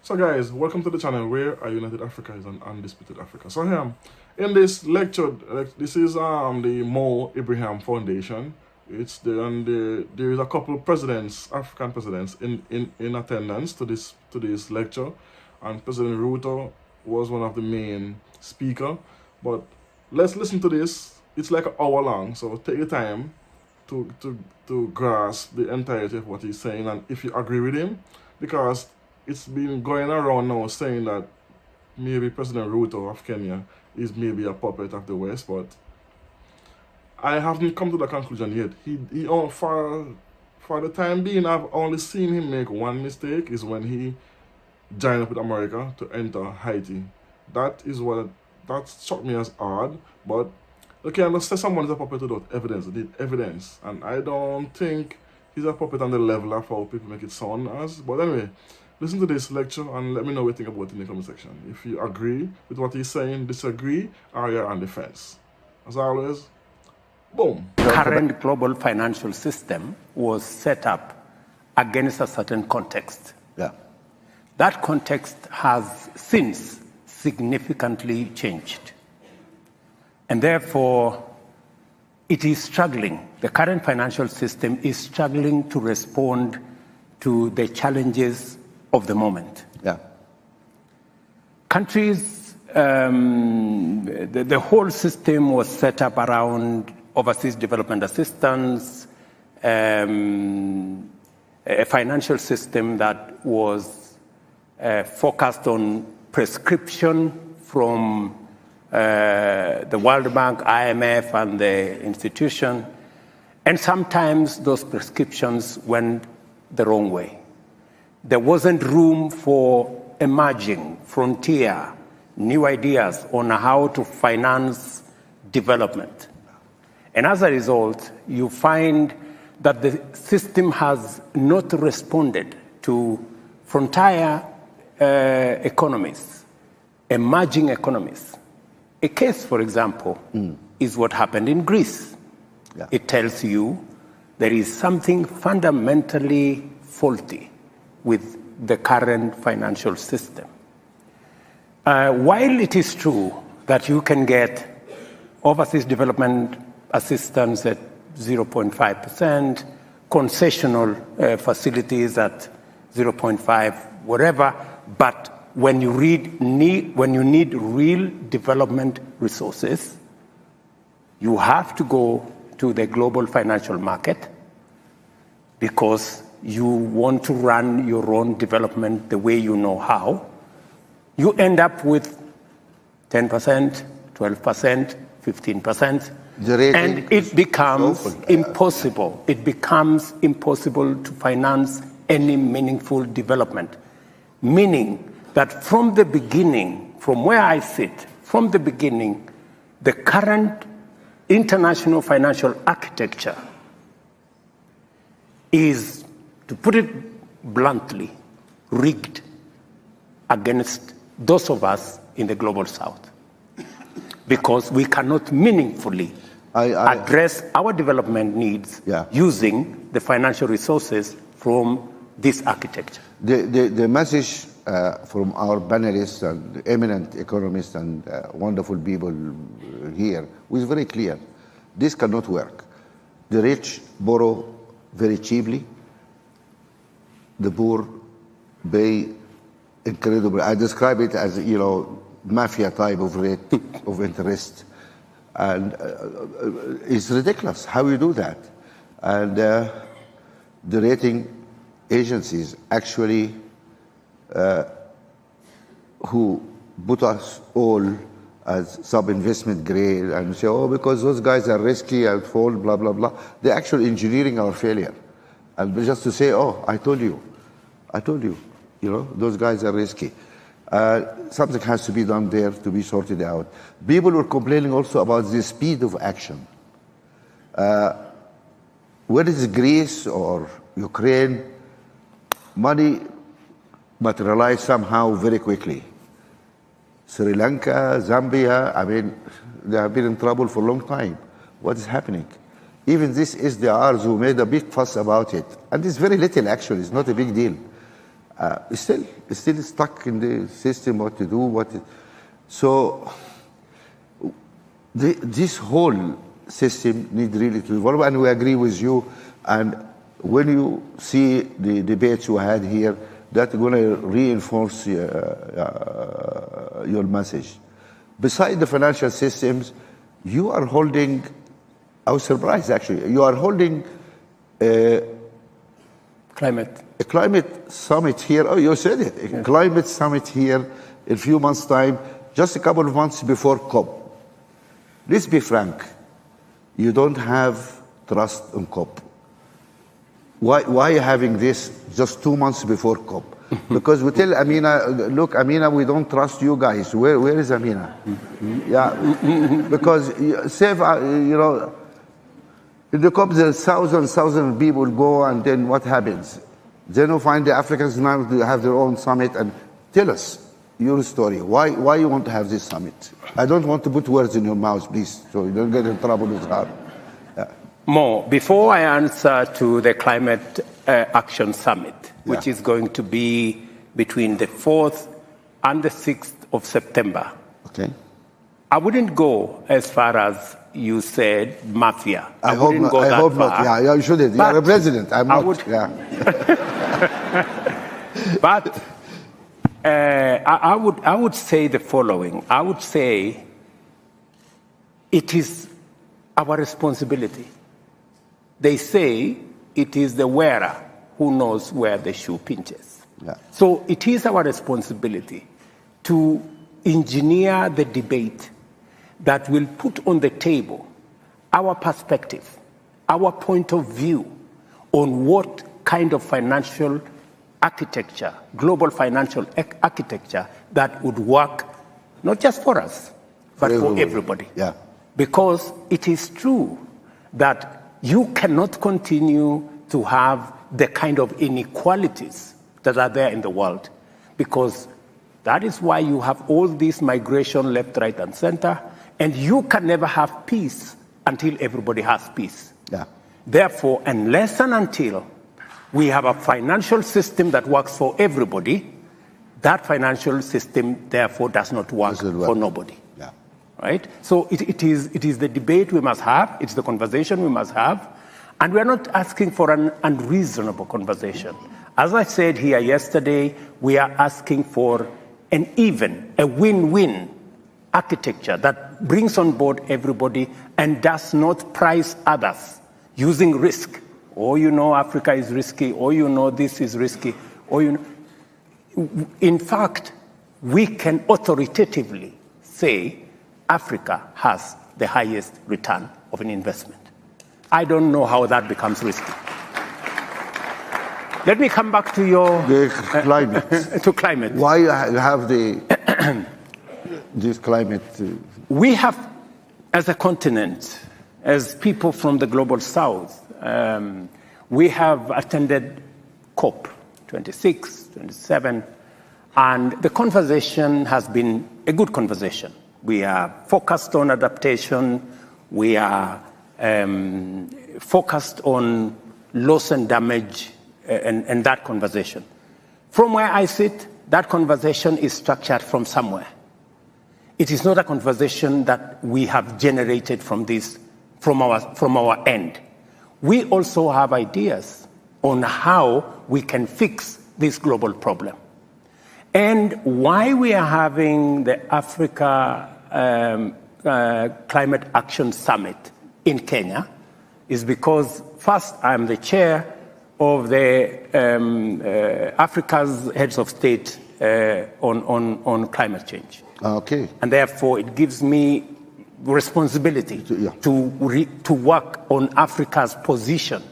So guys, welcome to the channel where a united Africa is an undisputed Africa. So here, in this lecture, this is the Ibrahim Foundation. There is a couple presidents, African presidents, in attendance to this lecture, and President Ruto was one of the main speaker. But let's listen to this. It's like an hour long, so take your time to grasp the entirety of what he's saying, and if you agree with him, because it's been going around now saying that maybe President Ruto of Kenya is maybe a puppet of the West, but I haven't come to the conclusion yet. For the time being, I've only seen him make one mistake, is when he joined up with America to enter Haiti. That struck me as odd, but okay, let's say someone is a puppet without evidence. They did evidence, and I don't think he's a puppet on the level of how people make it sound as. But anyway, listen to this lecture and let me know what you think about it in the comment section. If you agree with what he's saying, disagree, or you're on the fence. As always, boom. The current global financial system was set up against a certain context. Yeah. That context has since significantly changed. And therefore, it is struggling. The current financial system is struggling to respond to the challenges of the moment. Yeah. Countries, the whole system was set up around overseas development assistance, a financial system that was focused on prescription from the World Bank, IMF, and the institution. And sometimes those prescriptions went the wrong way. There wasn't room for emerging, frontier, new ideas on how to finance development. And as a result, you find that the system has not responded to frontier economies, emerging economies. A case, for example, is what happened in Greece. Yeah. It tells you there is something fundamentally faulty with the current financial system. While it is true that you can get overseas development assistance at 0.5%, concessional facilities at 0.5, whatever, but when you need real development resources, you have to go to the global financial market because you want to run your own development the way you know how. You end up with 10%, 12%, 15%, and it becomes impossible. It becomes impossible to finance any meaningful development, meaning that from the beginning, from where I sit, from the beginning, the current international financial architecture is, to put it bluntly, rigged against those of us in the global south, because we cannot meaningfully address our development needs using the financial resources from this architecture. The message from our panelists and eminent economists and wonderful people here was very clear. This cannot work. The rich borrow very cheaply. The poor pay incredibly. I describe it as, mafia type of rate of interest. And it's ridiculous how you do that. And the rating agencies actually who put us all as sub-investment grade and say, oh, because those guys are risky and fall, blah, blah, blah. They're actually engineering our failure. And just to say, oh, I told you, those guys are risky. Something has to be done there to be sorted out. People were complaining also about the speed of action. Where is Greece or Ukraine? Money materialized somehow very quickly. Sri Lanka, Zambia, they have been in trouble for a long time. What is happening? Even this SDRs who made a big fuss about it, and it's very little actually, it's not a big deal. still stuck in the system, what to do, so this whole system needs really to evolve, and we agree with you. And when you see the debates you had here, that's going to reinforce your message. Beside the financial systems, you are holding, I was surprised actually, you are holding a climate summit here. Oh, you said it. A climate summit here in a few months' time, just a couple of months before COP. Let's be frank. You don't have trust in COP. Why having this just 2 months before COP? Because we tell Amina, look, Amina, we don't trust you guys. Where is Amina? Yeah, because in the COP, there's thousands of people go, and then what happens? Then you find the Africans now have their own summit, and tell us your story. Why you want to have this summit? I don't want to put words in your mouth, please, so you don't get in trouble with her. More, before I answer to the Climate Action Summit, which is going to be between the 4th and the 6th of September, okay, I wouldn't go as far as you said, mafia. I hope not. Yeah, you shouldn't. You're a president. I'm not. Yeah. But I would say the following. I would say it is our responsibility. They say it is the wearer who knows where the shoe pinches. Yeah. So it is our responsibility to engineer the debate that will put on the table our perspective, our point of view on what kind of financial architecture, global financial architecture that would work not just for us, but for everybody. Yeah. Because it is true that you cannot continue to have the kind of inequalities that are there in the world, because that is why you have all this migration left, right, and center, and you can never have peace until everybody has peace. Yeah. Therefore, unless and until we have a financial system that works for everybody, that financial system, therefore, does not work for nobody. Yeah. Right? So it is the debate we must have, it's the conversation we must have, and we are not asking for an unreasonable conversation. As I said here yesterday, we are asking for a win-win architecture that brings on board everybody and does not price others using risk. Or Africa is risky, or this is risky, or In fact, we can authoritatively say Africa has the highest return of an investment. I don't know how that becomes risky. Let me come back to the climate. To climate. Why have this climate? We have, as a continent, as people from the global south, we have attended COP 26, 27, and the conversation has been a good conversation. We are focused on adaptation. We are focused on loss and damage and that conversation. From where I sit, that conversation is structured from somewhere. It is not a conversation that we have generated from our end. We also have ideas on how we can fix this global problem. And why we are having the Africa Climate Action Summit in Kenya is because, first, I'm the chair of the Africa's heads of state on climate change. Okay. And therefore, it gives me responsibility to work on Africa's position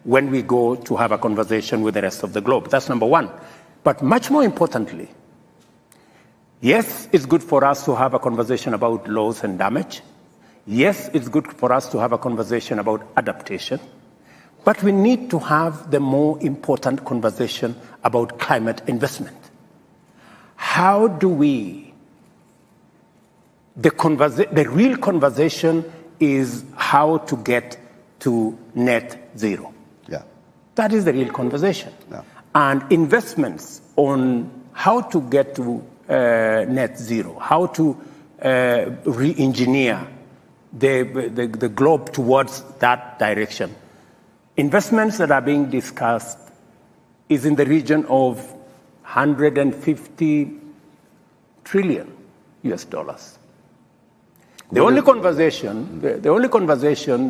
when we go to have a conversation with the rest of the globe. That's number one. But much more importantly, yes, it's good for us to have a conversation about loss and damage. Yes, it's good for us to have a conversation about adaptation. But we need to have the more important conversation about climate investment. How do we... The real conversation is how to get to net zero. Yeah. That is the real conversation. Yeah. and investments on how to get to net zero, how to re-engineer the globe towards that direction. Investments that are being discussed is in the region of 150 trillion US dollars. The only conversation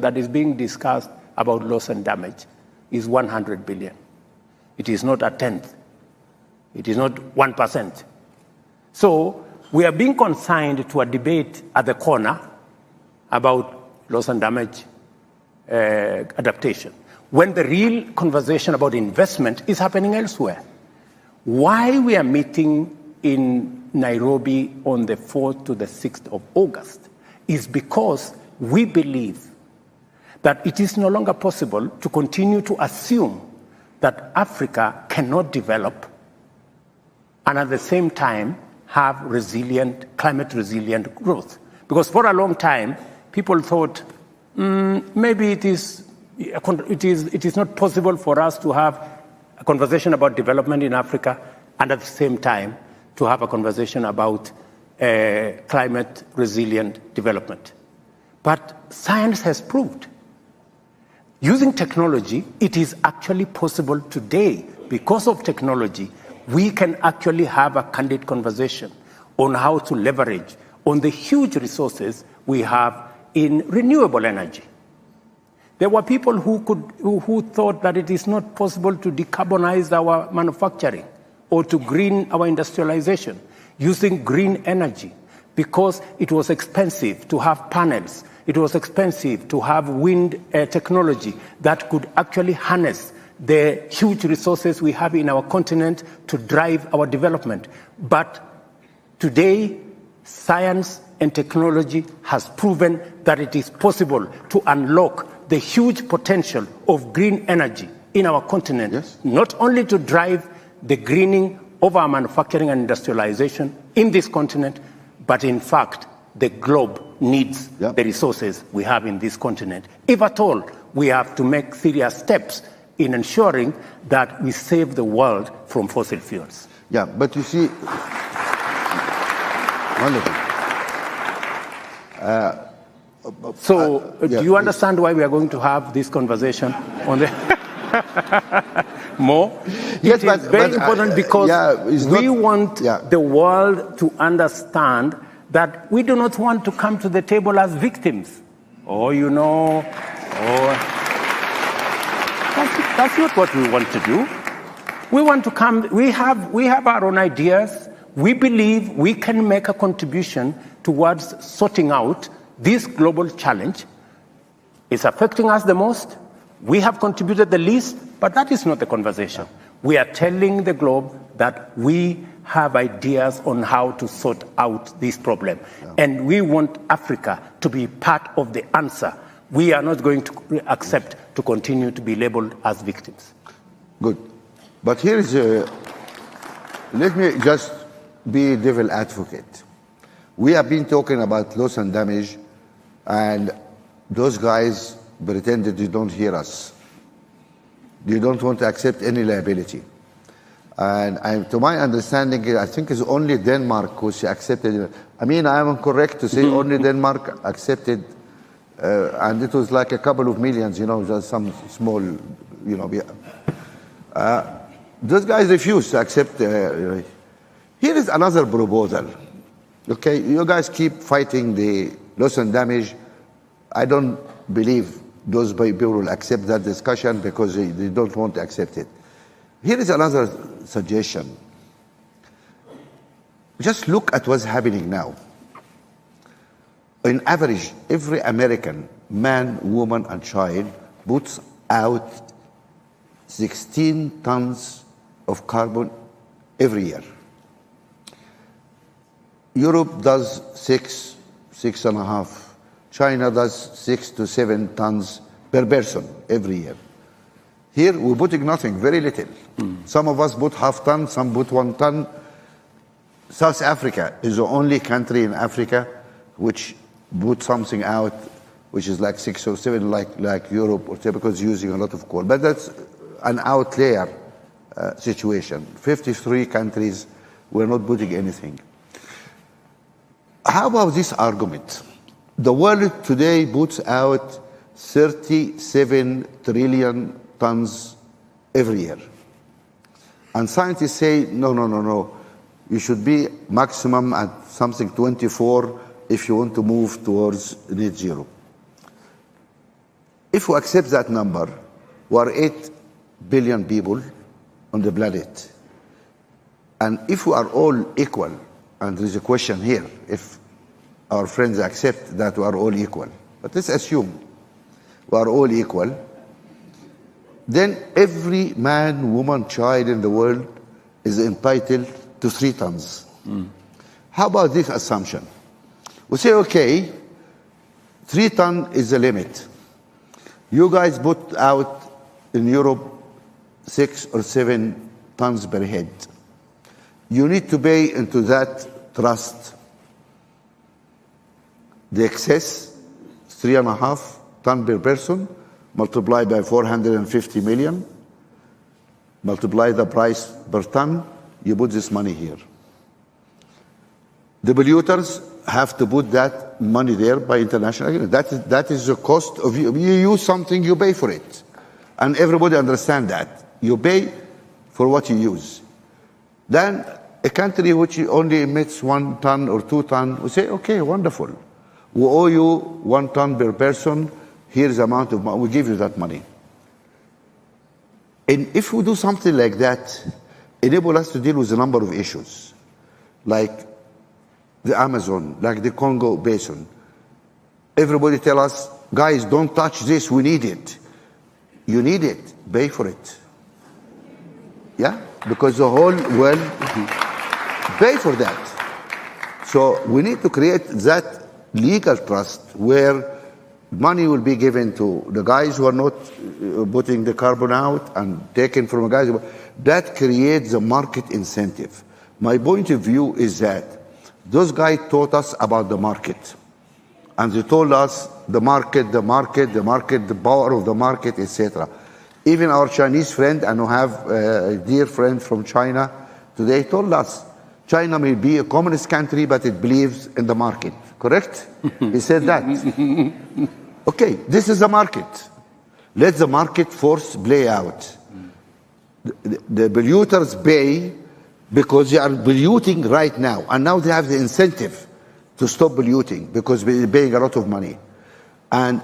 that is being discussed about loss and damage is 100 billion. It is not a tenth. It is not 1%. So we are being consigned to a debate at the corner about loss and damage adaptation, when the real conversation about investment is happening elsewhere. Why we are meeting in Nairobi on the 4th to the 6th of August is because we believe that it is no longer possible to continue to assume that Africa cannot develop and at the same time have climate-resilient growth. Because for a long time, people thought maybe it is not possible for us to have a conversation about development in Africa and at the same time to have a conversation about climate-resilient development. But science has proved, using technology, it is actually possible today. Because of technology, we can actually have a candid conversation on how to leverage on the huge resources we have in renewable energy. There were people who thought that it is not possible to decarbonize our manufacturing or to green our industrialization using green energy because it was expensive to have panels. It was expensive to have wind technology that could actually harness the huge resources we have in our continent to drive our development. But today, science and technology has proven that it is possible to unlock the huge potential of green energy in our continent, yes, not only to drive the greening of our manufacturing and industrialization in this continent, but in fact, the globe needs the resources we have in this continent. If at all, we have to make serious steps in ensuring that we save the world from fossil fuels. Yeah, but you see, wonderful. Do you understand why we are going to have this conversation on the more? Yes, it is very important because we want the world to understand that we do not want to come to the table as victims. That's not what we want to do. We want to come, we have our own ideas. We believe we can make a contribution towards sorting out this global challenge. It's affecting us the most. We have contributed the least, but that is not the conversation. We are telling the globe that we have ideas on how to sort out this problem. And we want Africa to be part of the answer. We are not going to accept to continue to be labeled as victims. Good. But here is let me just be devil advocate. We have been talking about loss and damage, and those guys pretended they don't hear us. They don't want to accept any liability. And to my understanding, I think it's only Denmark who accepted. I mean, I am correct to say only Denmark accepted, and it was like a couple of millions, just some small, those guys refused to accept. Here is another proposal. Okay, you guys keep fighting the loss and damage. I don't believe those people will accept that discussion because they don't want to accept it. Here is another suggestion. Just look at what's happening now. On average, every American, man, woman, and child puts out 16 tons of carbon every year. Europe does 6.5. China does 6 to 7 tons per person every year. Here, we're putting nothing, very little. Some of us put half ton, some put 1 ton. South Africa is the only country in Africa which put something out, which is like 6 or 7, like Europe, or because using a lot of coal. But that's an outlier situation. 53 countries were not putting anything. How about this argument? The world today puts out 37 trillion tons every year. And scientists say, no. You should be maximum at something 24 if you want to move towards net zero. If we accept that number, we are 8 billion people on the planet. And if we are all equal, and there is a question here, if our friends accept that we are all equal, but let's assume we are all equal, then every man, woman, child in the world is entitled to 3 tons. How about this assumption? We say, okay, 3 tons is the limit. You guys put out in Europe 6 or 7 tons per head. You need to pay into that trust the excess, 3.5 tons per person, multiplied by 450 million, multiply the price per ton, you put this money here. The polluters have to put that money there by international agreement. That is the cost of you. You use something, you pay for it. And everybody understands that. You pay for what you use. Then a country which only emits 1 ton or 2 tons, we say, okay, wonderful. We owe you 1 ton per person. Here's the amount of money. We give you that money. And if we do something like that, enable us to deal with a number of issues, like the Amazon, like the Congo Basin. Everybody tell us, guys, don't touch this, we need it. You need it, pay for it. Yeah, because the whole world pay for that. So we need to create that legal trust where money will be given to the guys who are not putting the carbon out and taken from the guys. That creates a market incentive. My point of view is that those guys taught us about the market. And they told us the market, the power of the market, etc. Even our Chinese friend, and we have a dear friend from China today, told us China may be a communist country, but it believes in the market. Correct? He said that. Okay, this is the market. Let the market force play out. The polluters pay because they are polluting right now. And now they have the incentive to stop polluting because they're paying a lot of money. And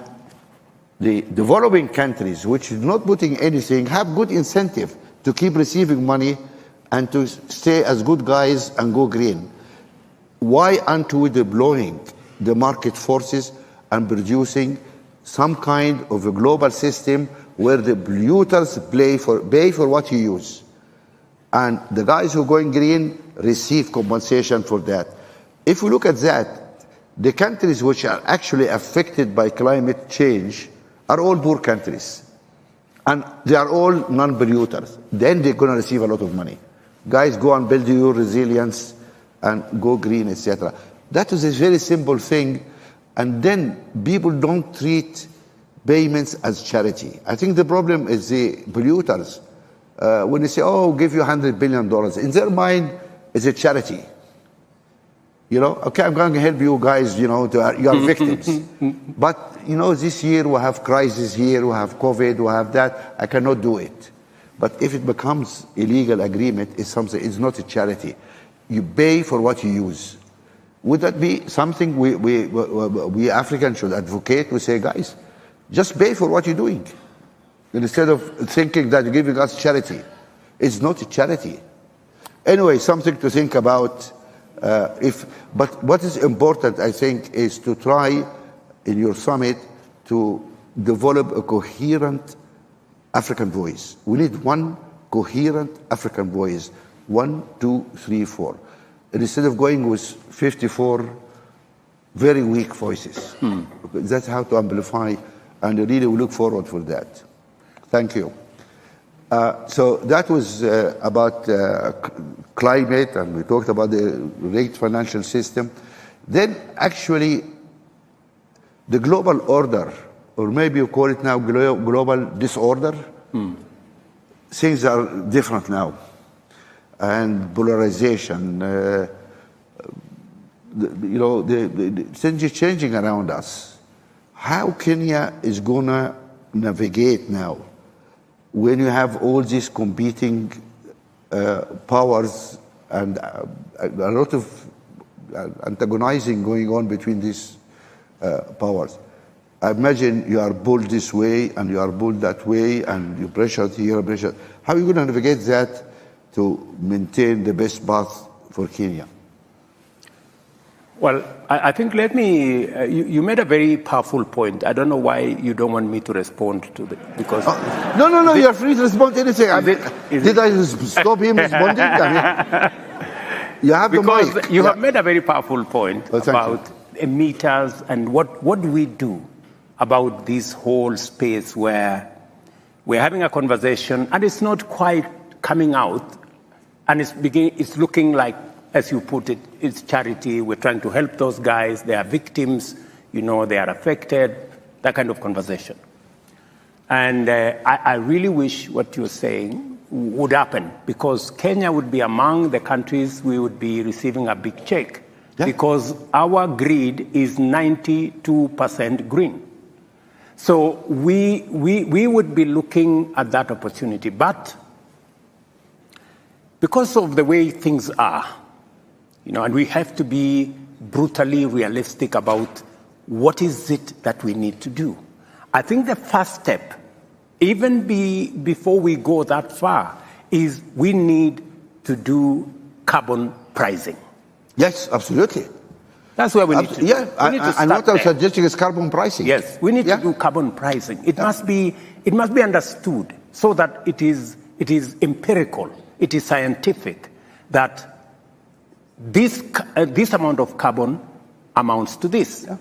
the developing countries, which is not putting anything, have good incentive to keep receiving money and to stay as good guys and go green. Why aren't we deploying the market forces and producing some kind of a global system where the polluters pay for what you use? And the guys who are going green receive compensation for that. If we look at that, the countries which are actually affected by climate change are all poor countries. And they are all non-polluters. Then they're going to receive a lot of money. Guys, go and build your resilience and go green, etc. That is a very simple thing. And then people don't treat payments as charity. I think the problem is the polluters. When they say, oh, we'll give you $100 billion, in their mind, it's a charity. You know, okay, I'm going to help you guys, you know, you are victims. But, you know, this year we have crisis here, we have COVID, we have that. I cannot do it. But if it becomes a legal agreement, it's not a charity. You pay for what you use. Would that be something we Africans should advocate? We say, guys, just pay for what you're doing. Instead of thinking that you're giving us charity. It's not a charity. Anyway, something to think about. But what is important, I think, is to try in your summit to develop a coherent African voice. We need one coherent African voice. 1, 2, 3, 4. And instead of going with 54 very weak voices. That's how to amplify, and I really look forward for that. Thank you. So that was about climate, and we talked about the rigged financial system. Then actually, the global order, or maybe you call it now global disorder, things are different now, and polarization. The things are changing around us. How Kenya is gonna navigate now when you have all these competing powers and a lot of antagonizing going on between these powers? I imagine you are pulled this way and you are pulled that way and you pressured here, pressured. How are you going to navigate that to maintain the best path for Kenya? Well, I think you made a very powerful point. I don't know why you don't want me to respond to it, because... No, you're free to respond to anything. Did I stop him responding? You have because the mic. You have made a very powerful point about emitters and what do we do about this whole space where we're having a conversation and it's not quite coming out, and it's looking like, as you put it, it's charity. We're trying to help those guys. They are victims. They are affected. That kind of conversation. And I really wish what you're saying would happen, because Kenya would be among the countries we would be receiving a big check, because our grid is 92% green. So we would be looking at that opportunity. But because of the way things are, and we have to be brutally realistic about what is it that we need to do. I think the first step, even before we go that far, is we need to do carbon pricing. Yes, absolutely. That's where we need to. Yeah, and what I'm suggesting is carbon pricing. Yes, we need to do carbon pricing. It must be understood so that it is empirical, it is scientific, that this amount of carbon amounts to this. Yeah.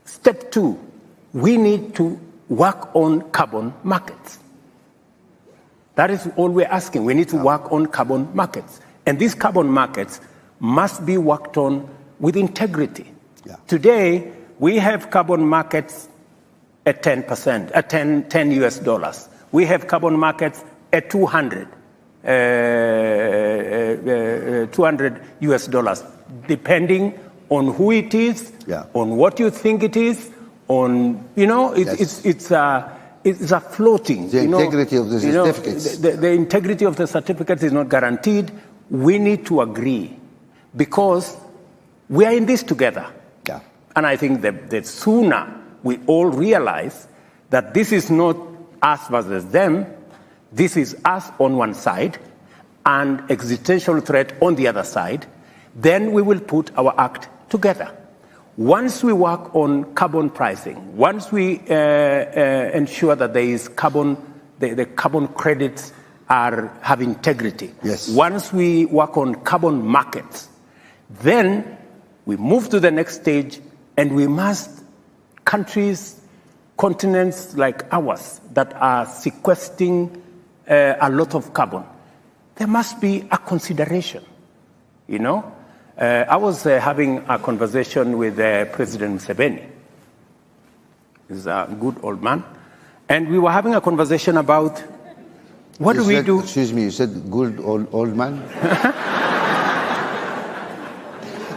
Step 2, we need to work on carbon markets. That is all we're asking. We need to work on carbon markets. And these carbon markets must be worked on with integrity. Yeah. Today, we have carbon markets at 10%, at 10 US dollars. We have carbon markets at 200 US dollars, depending on who it is, on what you think it is, on, it's a floating. The integrity of the certificates. The integrity of the certificates is not guaranteed. We need to agree, because we are in this together. Yeah. And I think that the sooner we all realize that this is not us versus them, this is us on one side and existential threat on the other side, then we will put our act together. Once we work on carbon pricing, once we ensure that there is the carbon credits have integrity, once we work on carbon markets, then we move to the next stage, and we must, countries, continents like ours that are sequestering a lot of carbon, there must be a consideration, I was having a conversation with President Museveni. He's a good old man. And we were having a conversation about what do we do? Excuse me, you said good old man?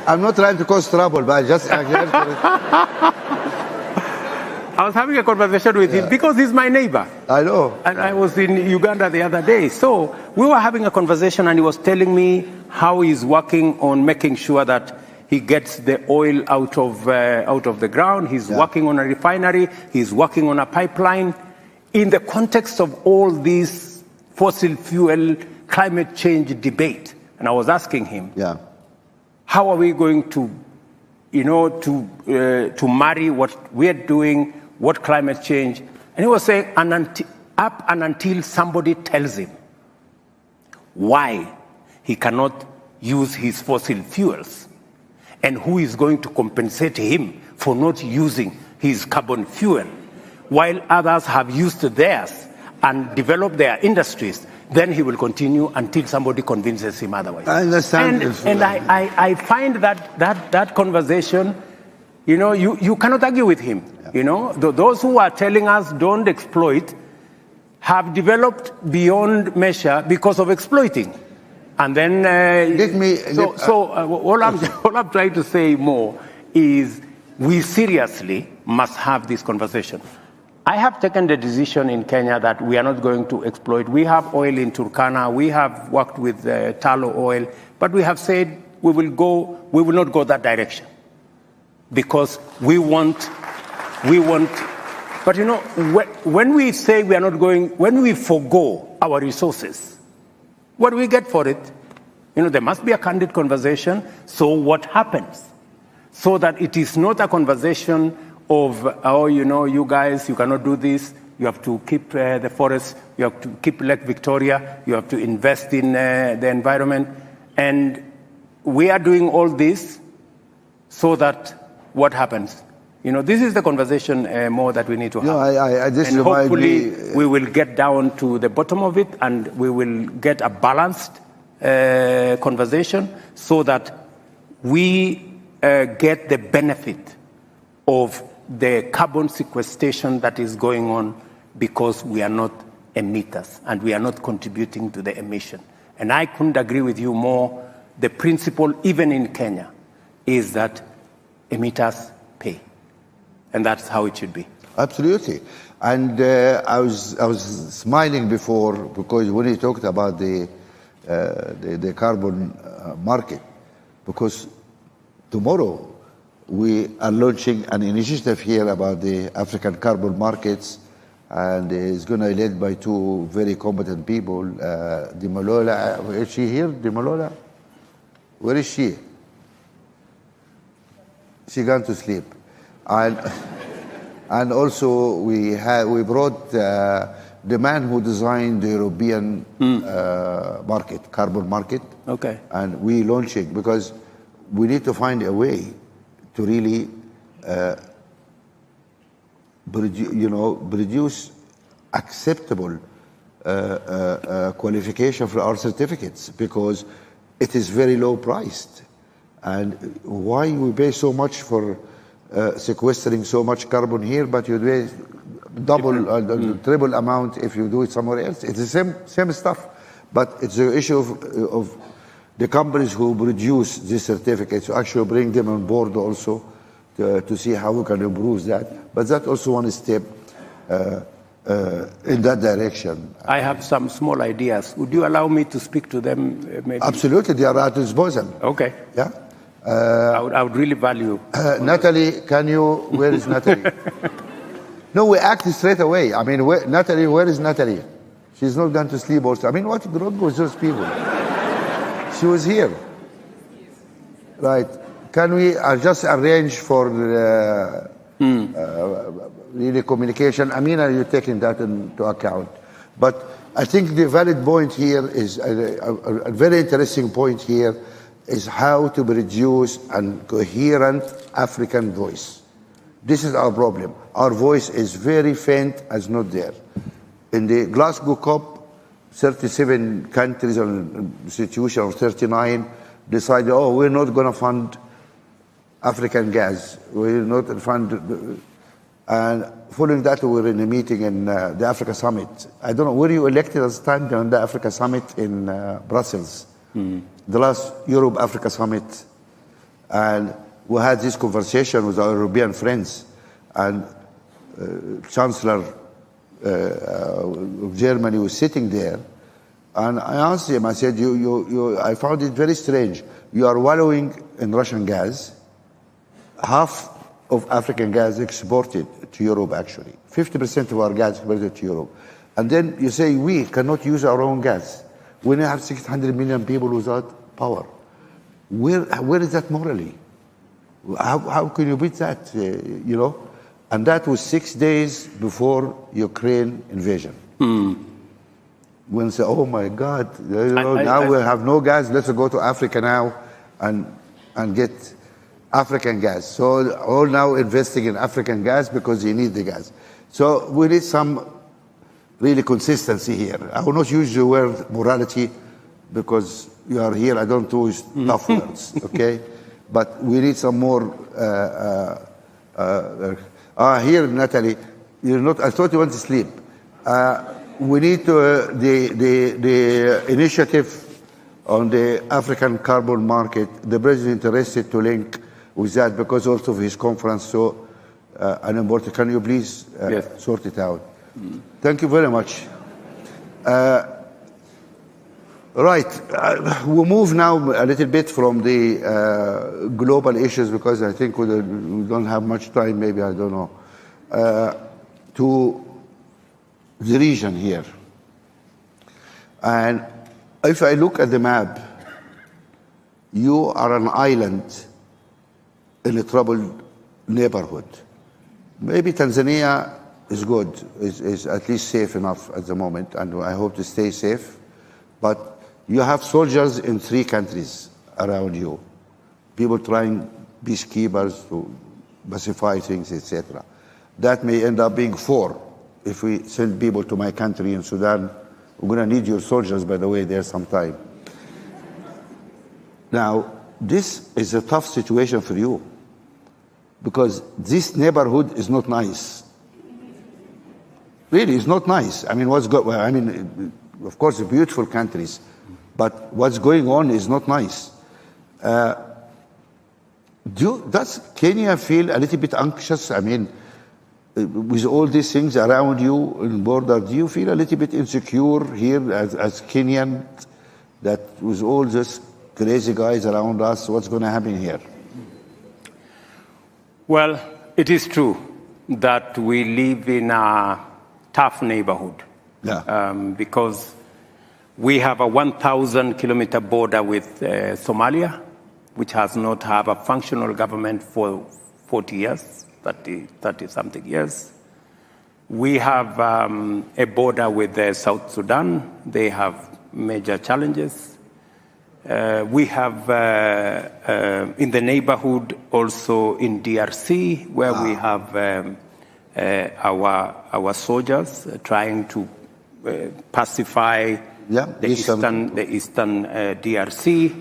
I'm not trying to cause trouble, but I just... I was having a conversation with him because he's my neighbor. I know. And I was in Uganda the other day. So we were having a conversation, and he was telling me how he's working on making sure that he gets the oil out of the ground. He's working on a refinery. He's working on a pipeline. In the context of all this fossil fuel climate change debate, and I was asking him, how are we going to, to marry what we're doing, what climate change? And he was saying, up and until somebody tells him why he cannot use his fossil fuels, and who is going to compensate him for not using his carbon fuel, while others have used theirs and developed their industries, then he will continue until somebody convinces him otherwise. I understand. And I find that conversation, you cannot argue with him. Those who are telling us don't exploit have developed beyond measure because of exploiting. And then, all I'm trying to say more is we seriously must have this conversation. I have taken the decision in Kenya that we are not going to exploit. We have oil in Turkana. We have worked with tallow oil, but we have said we will not go that direction because we want. But when we say we are not going, when we forgo our resources, what do we get for it? There must be a candid conversation. So what happens? So that it is not a conversation of, you guys, you cannot do this. You have to keep the forest. You have to keep Lake Victoria. You have to invest in the environment. And we are doing all this so that what happens? This is the conversation more that we need to have. And hopefully we will get down to the bottom of it and we will get a balanced conversation so that we get the benefit of the carbon sequestration that is going on because we are not emitters and we are not contributing to the emission. And I couldn't agree with you more. The principle, even in Kenya, is that emitters pay. And that's how it should be. Absolutely. And I was smiling before because when you talked about the carbon market, because tomorrow we are launching an initiative here about the African carbon markets, and it's going to be led by two very competent people. Dimolola, is she here? Dimolola? Where is she? She gone to sleep. And also we brought the man who designed the European market, carbon market. Okay. And we launch it because we need to find a way to really produce acceptable qualification for our certificates because it is very low priced. And why we pay so much for sequestering so much carbon here, but you pay double, triple amount if you do it somewhere else? It's the same stuff, but it's the issue of the companies who produce these certificates to actually bring them on board also to see how we can improve that. But that's also one step in that direction. I have some small ideas. Would you allow me to speak to them? Maybe? Absolutely, they are at disposal. Okay. Yeah. I would really value. Natalie, where is Natalie? No, we act straight away. I mean, Natalie, where is Natalie? She's not gone to sleep also. I mean, what wrong with those people? She was here. Right. Can we just arrange for really communication? I mean, are you taking that into account? But I think the valid point here is a very interesting point here is how to produce a coherent African voice. This is our problem. Our voice is very faint, as not there. In the Glasgow COP, 37 countries and institutions, or 39, decided, we're not going to fund African gas. We're not fund. And following that, we were in a meeting in the Africa Summit. I don't know, were you elected as time on the Africa Summit in Brussels? The last Europe-Africa Summit. And we had this conversation with our European friends. And Chancellor of Germany was sitting there. And I asked him, I said, I found it very strange. You are wallowing in Russian gas. Half of African gas exported to Europe, actually. 50% of our gas exported to Europe. And then you say, we cannot use our own gas. We now have 600 million people without power. Where is that morally? How can you beat that, And that was 6 days before Ukraine invasion. When say, oh my God, now we have no gas, let's go to Africa now and get African gas. So all now investing in African gas because you need the gas. So we need some really consistency here. I will not use the word morality because you are here, I don't use tough words, okay? But we need some more, here, Natalie, I thought you went to sleep. we need the initiative on the African carbon market. The president interested to link with that because also of his conference. So, an important. Can you please sort it out? Thank you very much. Right. We'll move now a little bit from the global issues because I think we don't have much time. Maybe I don't know. To the region here. And if I look at the map, you are an island in a troubled neighborhood. Maybe Tanzania is good, is at least safe enough at the moment, and I hope to stay safe. But you have soldiers in 3 countries around you, people trying, peacekeepers to pacify things, etc. That may end up being 4. If we send people to my country in Sudan, we're going to need your soldiers, by the way, there sometime. Now, this is a tough situation for you because this neighborhood is not nice. Really, it's not nice. I mean, of course, beautiful countries, but what's going on is not nice. Does Kenya feel a little bit anxious? I mean, with all these things around you in the border, do you feel a little bit insecure here as Kenyan that with all these crazy guys around us, what's going to happen here? Well, it is true that we live in a tough neighborhood because we have a 1,000-kilometer border with Somalia, which has not had a functional government for 40 years. 30-something years. We have a border with South Sudan. They have major challenges. We have in the neighborhood also in DRC, where we have our soldiers trying to pacify the eastern DRC.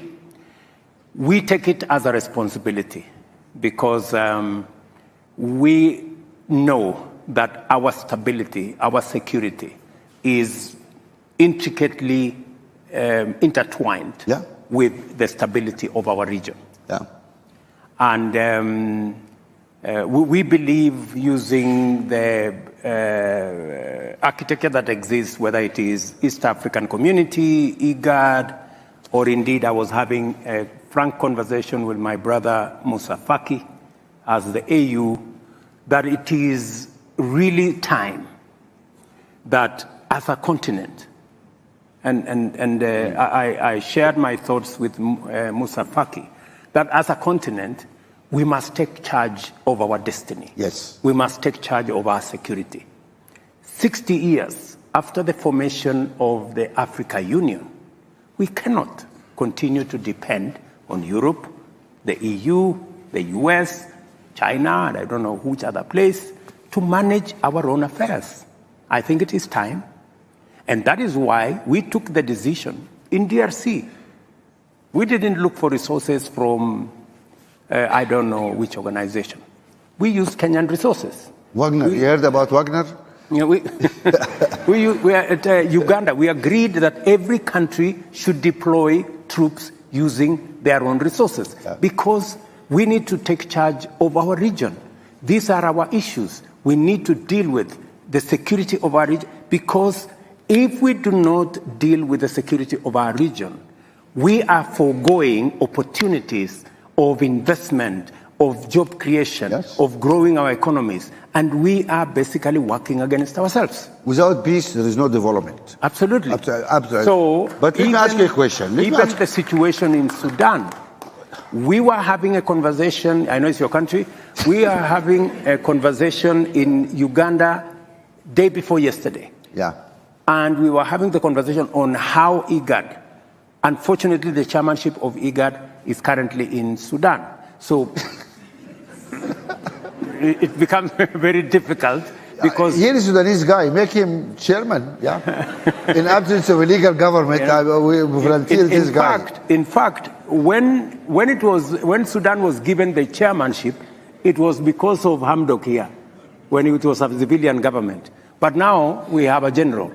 We take it as a responsibility because we know that our stability, our security is intricately intertwined with the stability of our region. And we believe using the architecture that exists, whether it is East African Community, IGAD, or indeed I was having a frank conversation with my brother Musa Faki, as the AU, that it is really time that as a continent, and I shared my thoughts with Musa Faki, that as a continent, we must take charge of our destiny. Yes. We must take charge of our security. 60 years after the formation of the Africa Union, we cannot continue to depend on Europe, the EU, the US, China, and I don't know which other place, to manage our own affairs. I think it is time. And that is why we took the decision in DRC. We didn't look for resources from, I don't know which organization. We used Kenyan resources. Wagner, you heard about Wagner? Yeah, we are at Uganda. We agreed that every country should deploy troops using their own resources because we need to take charge of our region. These are our issues. We need to deal with the security of our region because if we do not deal with the security of our region, we are foregoing opportunities of investment, of job creation, of growing our economies, and we are basically working against ourselves. Without peace, there is no development. Absolutely. Absolutely. So, but let me ask you a question. Even the situation in Sudan, we were having a conversation, I know it's your country, we are having a conversation in Uganda day before yesterday. And we were having the conversation on how IGAD, unfortunately the chairmanship of IGAD is currently in Sudan. So it becomes very difficult because... Here is Sudanese guy, make him chairman, In absence of a legal government, we volunteer this guy. In fact, when Sudan was given the chairmanship, it was because of Hamdok here, when it was a civilian government. But now we have a general.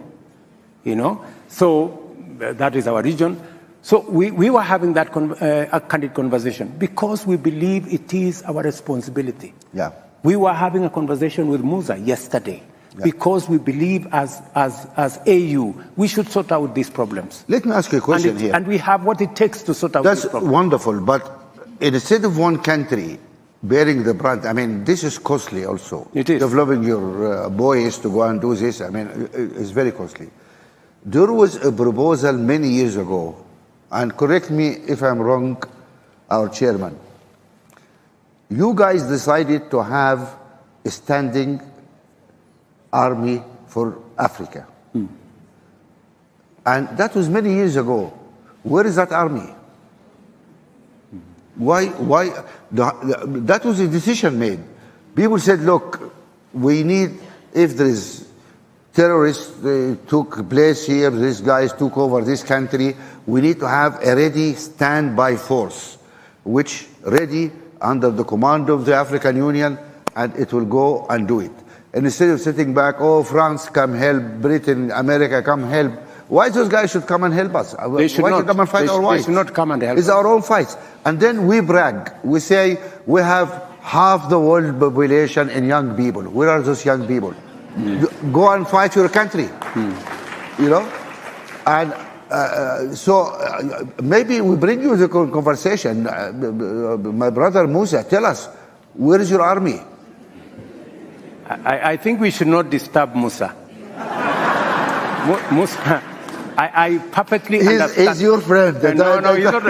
So that is our region. So we were having that a candid conversation because we believe it is our responsibility. Yeah. We were having a conversation with Musa yesterday because we believe as AU, we should sort out these problems. Let me ask you a question here. And we have what it takes to sort out these problems. That's wonderful, but instead of one country bearing the brunt, I mean, this is costly also. It is. Developing your boys to go and do this, I mean, it's very costly. There was a proposal many years ago, and correct me if I'm wrong, our chairman. You guys decided to have a standing army for Africa. And that was many years ago. Where is that army? Why? That was a decision made. People said, look, we need, if there is terrorists took place here, these guys took over this country, we need to have a ready standby force, which ready under the command of the African Union, and it will go and do it. And instead of sitting back, oh, France, come help, Britain, America, come help, why those guys should come and help us? They should not come and fight our fights? They should not come and help us. It's our own fights. And then we brag. We say we have half the world population in young people. Where are those young people? Go and fight your country. And so maybe we bring you the conversation. My brother Musa, tell us, where is your army? I think we should not disturb Musa. Musa, I perfectly understand. He's your friend. No, he's not.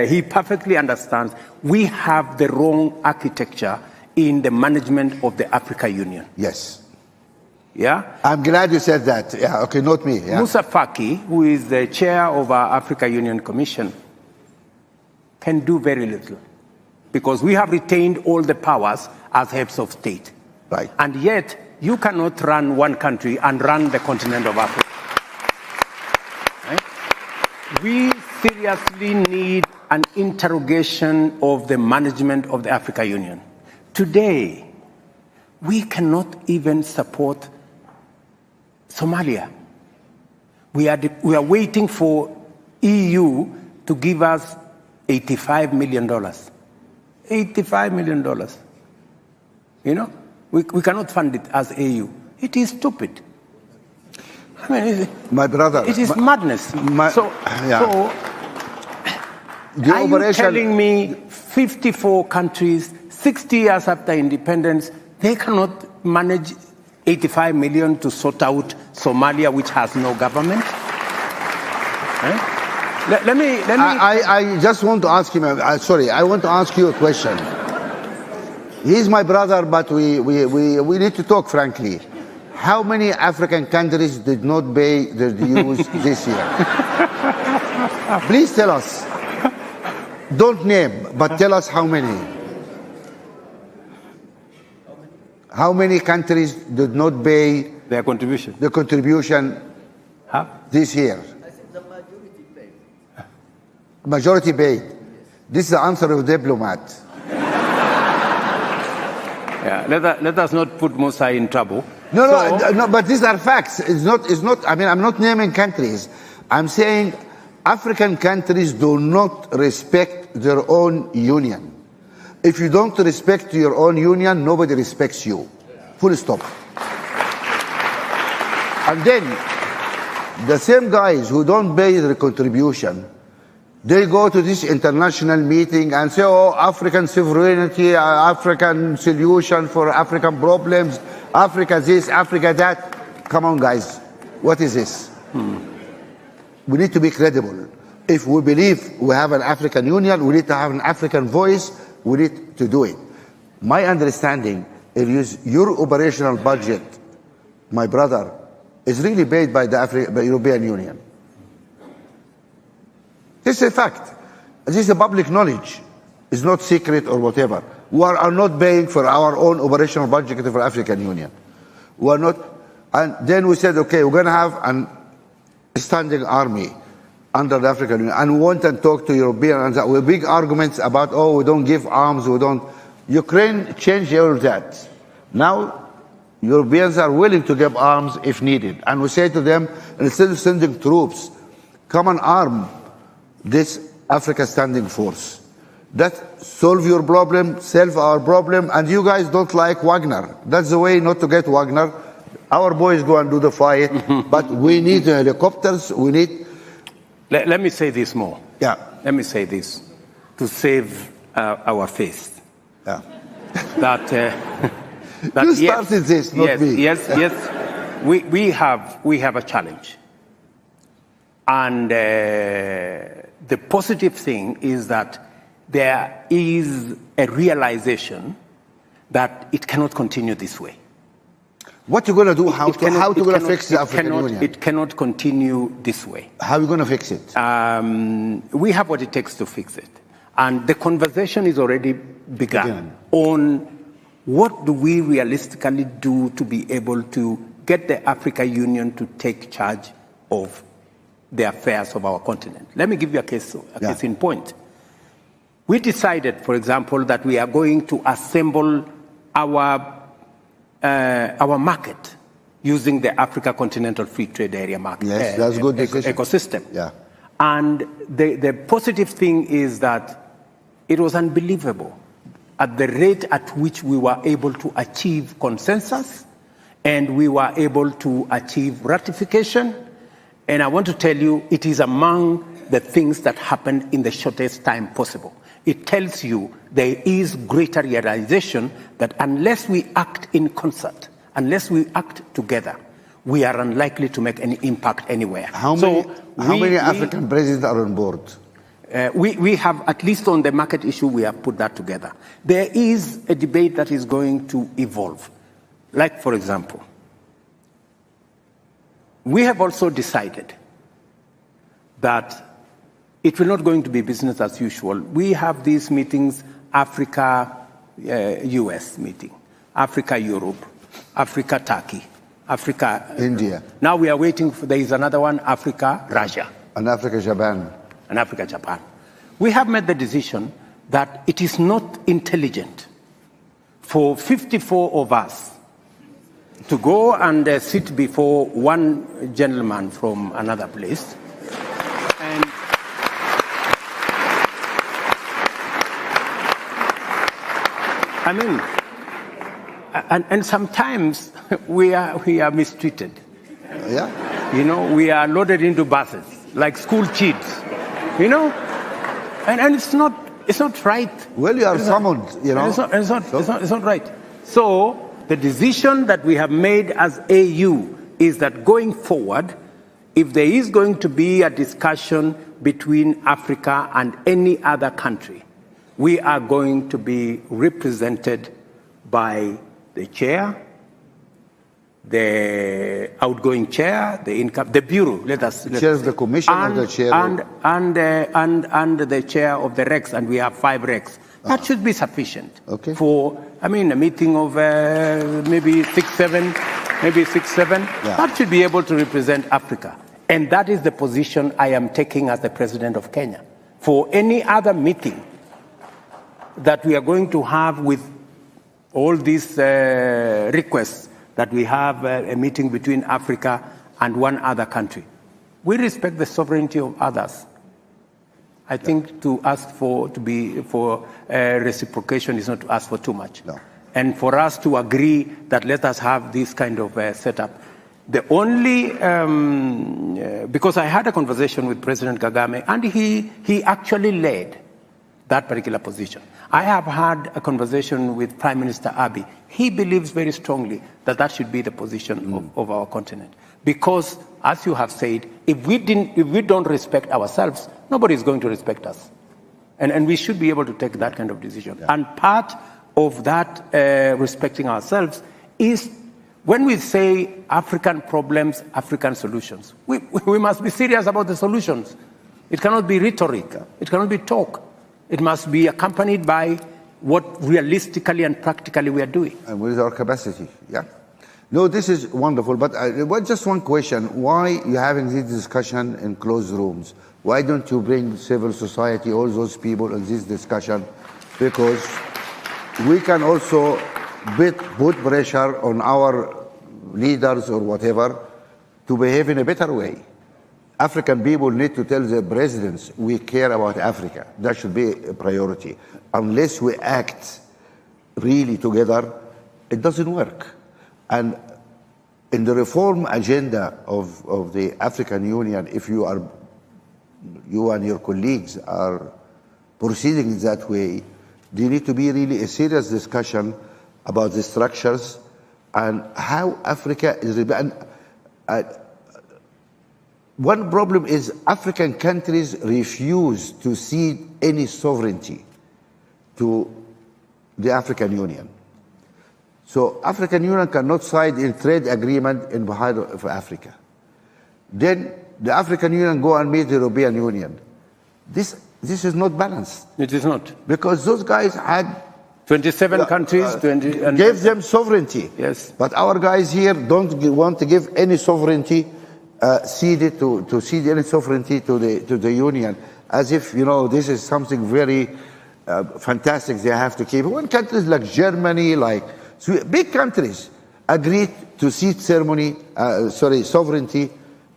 He perfectly understands. We have the wrong architecture in the management of the Africa Union. Yes. Yeah? I'm glad you said that. Yeah, okay, not me. Yeah. Musa Faki, who is the chair of our Africa Union Commission, can do very little because we have retained all the powers as heads of state. Right. And yet, you cannot run one country and run the continent of Africa. Right? We seriously need an interrogation of the management of the Africa Union. Today, we cannot even support Somalia. We are waiting for EU to give us $85 million. $85 million. We cannot fund it as AU. It is stupid. I mean, my brother, it is madness. So are you telling me 54 countries, 60 years after independence, they cannot manage 85 million to sort out Somalia, which has no government? Right? Let me. I just want to ask him. I want to ask you a question. He's my brother, but we need to talk frankly. How many African countries did not pay their dues this year? Please tell us. Don't name, but tell us how many. How many countries did not pay their contribution? The contribution this year. I think the majority paid. Majority paid. This is the answer of a diplomat. Yeah, let us not put Musa in trouble. No, but these are facts. It's not. I mean, I'm not naming countries. I'm saying African countries do not respect their own union. If you don't respect your own union, nobody respects you. Full stop. And then the same guys who don't pay their contribution, they go to this international meeting and say, oh, African sovereignty, African solution for African problems, Africa this, Africa that. Come on, guys. What is this? We need to be credible. If we believe we have an African Union, we need to have an African voice, we need to do it. My understanding is your operational budget, my brother, is really paid by the European Union. This is a fact. This is a public knowledge. It's not secret or whatever. We are not paying for our own operational budget for African Union. We are not. And then we said, okay, we're going to have a standing army under the African Union. And we want to talk to Europeans. With big arguments about, oh, we don't give arms, we don't. Ukraine changed all that. Now, Europeans are willing to give arms if needed. And we say to them, instead of sending troops, come and arm this Africa Standing Force. That solve your problem, solve our problem, and you guys don't like Wagner. That's the way not to get Wagner. Our boys go and do the fight, but we need helicopters, we need... Let me say this more. Yeah. Let me say this to save our face. Yeah. That you started this, not me. Yes. We have a challenge. And the positive thing is that there is a realization that it cannot continue this way. What are you going to do? How are you going to fix the African Union? It cannot continue this way. How are you going to fix it? We have what it takes to fix it. And the conversation is already begun on what do we realistically do to be able to get the African Union to take charge of the affairs of our continent. Let me give you a case in point. We decided, for example, that we are going to assemble our market using the Africa Continental Free Trade Area market. Yes, that's a good decision. Ecosystem. Yeah. And the positive thing is that it was unbelievable at the rate at which we were able to achieve consensus and we were able to achieve ratification. And I want to tell you, it is among the things that happened in the shortest time possible. It tells you there is greater realization that unless we act in concert, unless we act together, we are unlikely to make any impact anywhere. How many African presidents are on board? We have, at least on the market issue, we have put that together. There is a debate that is going to evolve. Like, for example, we have also decided that it will not going to be business as usual. We have these meetings, Africa-US meeting, Africa-Europe, Africa-Turkey, Africa... India. Now we are waiting for, there is another one, Africa-Russia. And Africa-Japan. And Africa-Japan. We have made the decision that it is not intelligent for 54 of us to go and sit before one gentleman from another place. And I mean, and sometimes we are mistreated. Yeah. You know, we are loaded into buses like school kids. You know, and it's not right. Well, you are summoned. You know, it's not right. So the decision that we have made as AU is that going forward, if there is going to be a discussion between Africa and any other country, we are going to be represented by the chair, the outgoing chair, the bureau. Let us chair of the commission or the chair and the chair of the RECs, and we have 5 RECs. That should be sufficient for, I mean, a meeting of maybe 6, 7. Yeah. That should be able to represent Africa. And that is the position I am taking as the president of Kenya. For any other meeting that we are going to have with all these requests that we have a meeting between Africa and one other country, we respect the sovereignty of others. I think to ask for reciprocation is not to ask for too much. No. And for us to agree that let us have this kind of setup. The only, because I had a conversation with President Kagame, and he actually led that particular position. I have had a conversation with Prime Minister Abiy. He believes very strongly that that should be the position of our continent. Because, as you have said, if we don't respect ourselves, nobody is going to respect us. And we should be able to take that kind of decision. Yeah. And part of that respecting ourselves is when we say African problems, African solutions, we must be serious about the solutions. It cannot be rhetoric. It cannot be talk. It must be accompanied by what realistically and practically we are doing. And with our capacity, yeah. No, this is wonderful, but just one question. Why are you having this discussion in closed rooms? Why don't you bring civil society, all those people in this discussion? Because we can also put pressure on our leaders or whatever to behave in a better way. African people need to tell their presidents, we care about Africa. That should be a priority. Unless we act really together, it doesn't work. And in the reform agenda of the African Union, if you and your colleagues are proceeding that way, there need to be really a serious discussion about the structures and how Africa is. One problem is African countries refuse to cede any sovereignty to the African Union. So African Union cannot sign a trade agreement in the heart of Africa. Then the African Union go and meet the European Union. This is not balanced. It is not. Because those guys had 27 countries, gave them sovereignty. Yes. But our guys here don't want to give any sovereignty, cede any sovereignty to the Union, as if, this is something very fantastic they have to keep. When countries like Germany, big countries, agreed to cede sovereignty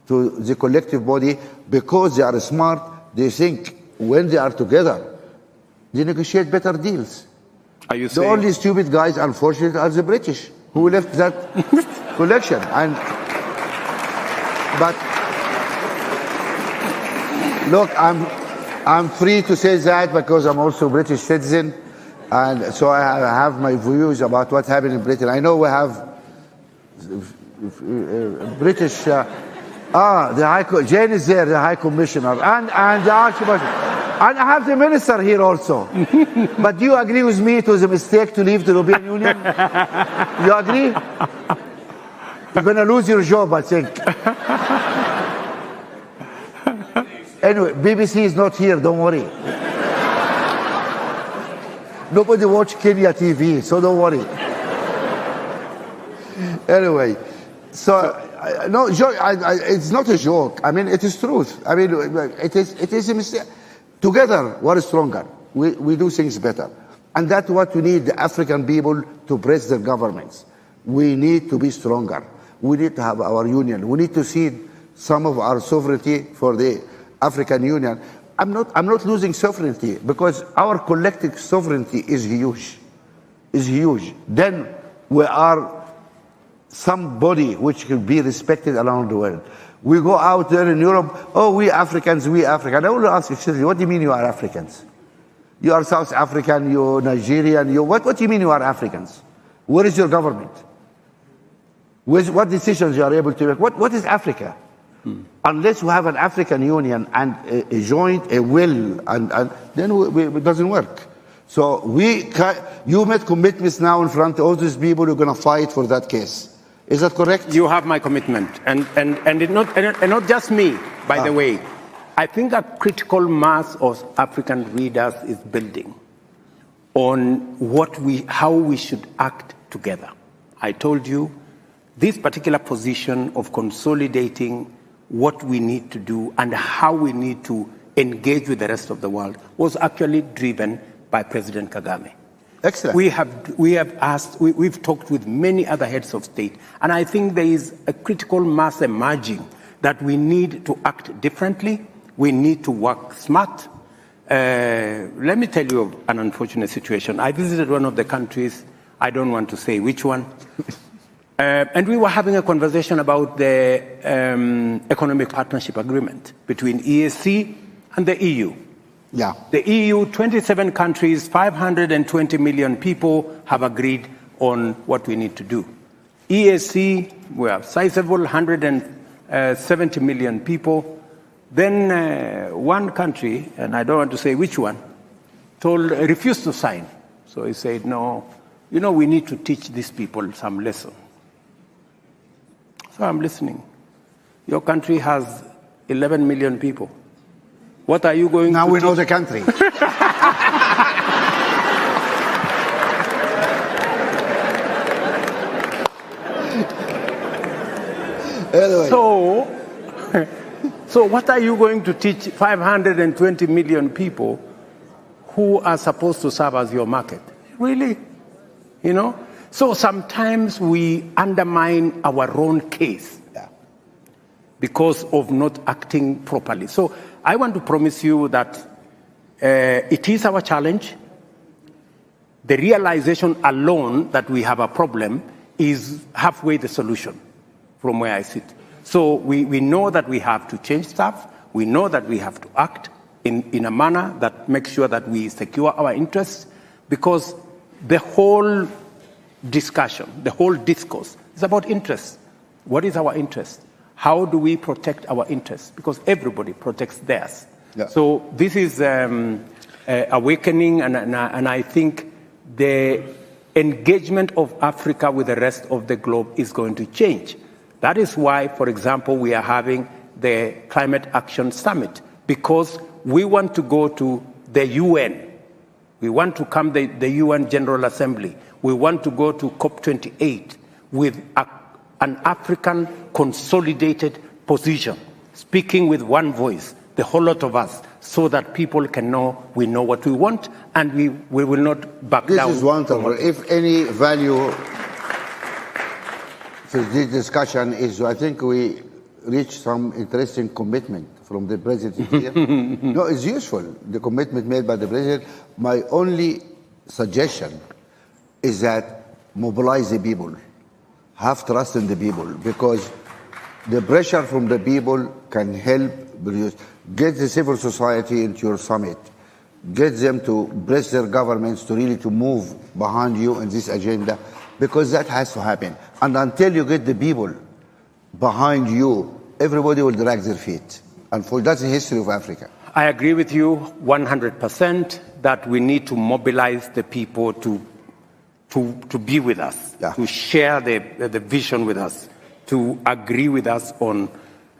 to the collective body because they are smart. They think when they are together, they negotiate better deals. Are you the saying? only stupid guys, unfortunately, are the British, who left that collection. But look, I'm free to say that because I'm also a British citizen, and so I have my views about what happened in Britain. I know we have British. Jane is there, the High Commissioner, and the Archbishop, and I have the Minister here also. But do you agree with me? It was a mistake to leave the European Union. You agree? You're going to lose your job, I think. Anyway, BBC is not here, don't worry. Nobody watch Kenya TV, so don't worry. Anyway, so no, it's not a joke. I mean, it is truth. I mean, it is a mistake. Together, we're stronger. We do things better. And that's what we need the African people to press their governments. We need to be stronger. We need to have our union. We need to cede some of our sovereignty for the African Union. I'm not losing sovereignty because our collective sovereignty is huge. Then we are somebody which can be respected around the world. We go out there in Europe, we Africans. I want to ask you, what do you mean you are Africans? You are South African, you're Nigerian, what do you mean you are Africans? Where is your government? What decisions you are able to make? What is Africa? Unless we have an African Union and a joint, a will, and then it doesn't work. So you made commitments now in front of all these people who are going to fight for that case. Is that correct? You have my commitment, and not just me, by the way. I think a critical mass of African readers is building on how we should act together. I told you this particular position of consolidating what we need to do and how we need to engage with the rest of the world was actually driven by President Kagame. Excellent. We've talked with many other heads of state, and I think there is a critical mass emerging that we need to act differently. We need to work smart. Let me tell you of an unfortunate situation. I visited one of the countries, I don't want to say which one, and we were having a conversation about the economic partnership agreement between EAC and the EU. Yeah. The EU, 27 countries, 520 million people have agreed on what we need to do. EAC, we have sizable, 170 million people. Then one country, and I don't want to say which one, refused to sign. So he said, no, we need to teach these people some lesson. So I'm listening. Your country has 11 million people. What are you going now to we teach? know the country. Anyway. So what are you going to teach 520 million people who are supposed to serve as your market? Really? So sometimes we undermine our own case because of not acting properly. So I want to promise you that it is our challenge. The realization alone that we have a problem is halfway the solution from where I sit. So we know that we have to change stuff. We know that we have to act in a manner that makes sure that we secure our interests, because the whole discussion, the whole discourse is about interests. What is our interest? How do we protect our interests? Because everybody protects theirs. Yeah. So this is awakening, and I think the engagement of Africa with the rest of the globe is going to change. That is why, for example, we are having the Climate Action Summit, because we want to go to the UN. We want to come to the UN General Assembly. We want to go to COP28 with an African consolidated position, speaking with one voice, the whole lot of us, so that people can know we know what we want, and we will not back down. This is wonderful. If any value for this discussion is, I think we reached some interesting commitment from the president here. No, it's useful, the commitment made by the president. My only suggestion is that mobilize the people, have trust in the people, because the pressure from the people can help produce. Get the civil society into your summit. Get them to press their governments to really to move behind you in this agenda, because that has to happen. And until you get the people behind you, everybody will drag their feet. And that's the history of Africa. I agree with you 100% that we need to mobilize the people to be with us, to share the vision with us, to agree with us on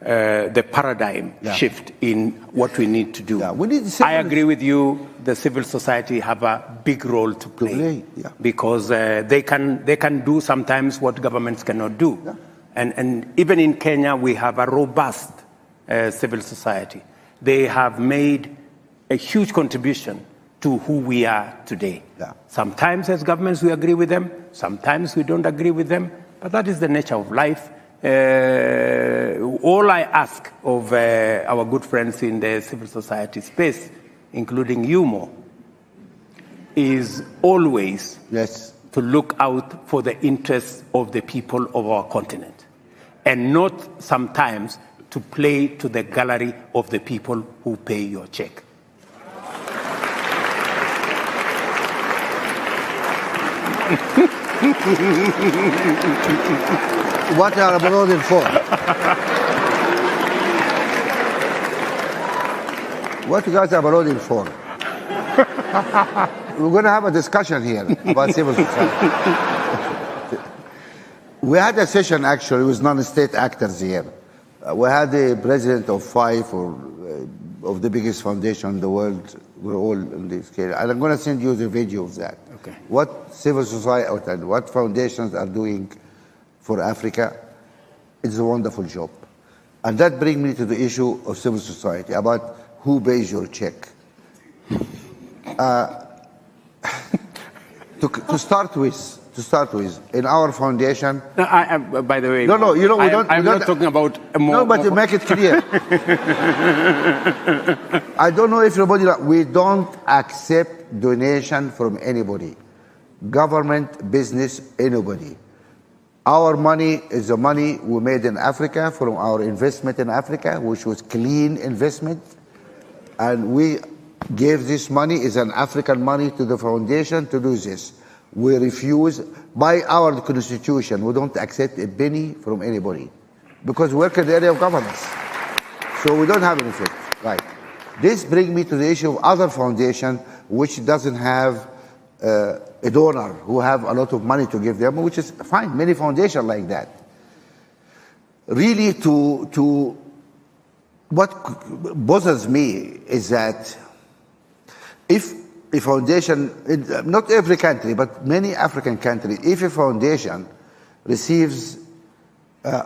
the paradigm shift in what we need to do. I agree with you. The civil society have a big role to play, because they can do sometimes what governments cannot do. And even in Kenya, we have a robust civil society. They have made a huge contribution to who we are today. Sometimes as governments we agree with them, sometimes we don't agree with them, but that is the nature of life. All I ask of our good friends in the civil society space, including you, Mo, is always to look out for the interests of the people of our continent, and not sometimes to play to the gallery of the people who pay your check. What are applauding for? What you guys are applauding for? We're going to have a discussion here about civil society. We had a session actually with non-state actors here. We had the president of 5 of the biggest foundation in the world. We're all in this scale. And I'm going to send you the video of that. Okay. What civil society and what foundations are doing for Africa, it's a wonderful job. And that brings me to the issue of civil society, about who pays your check. To start with, in our foundation. By the way, no, you know, I'm not talking about more. No, but to make it clear, I don't know if everybody. We don't accept donation from anybody, government, business, anybody. Our money is the money we made in Africa from our investment in Africa, which was clean investment, and we gave this money as an African money to the foundation to do this. We refuse, by our constitution, we don't accept a penny from anybody, because we work in the area of governance. So we don't have anything, right? This brings me to the issue of other foundation which doesn't have a donor who have a lot of money to give them, which is fine, many foundations like that. Really, what bothers me is that if a foundation, not every country, but many African countries, if a foundation receives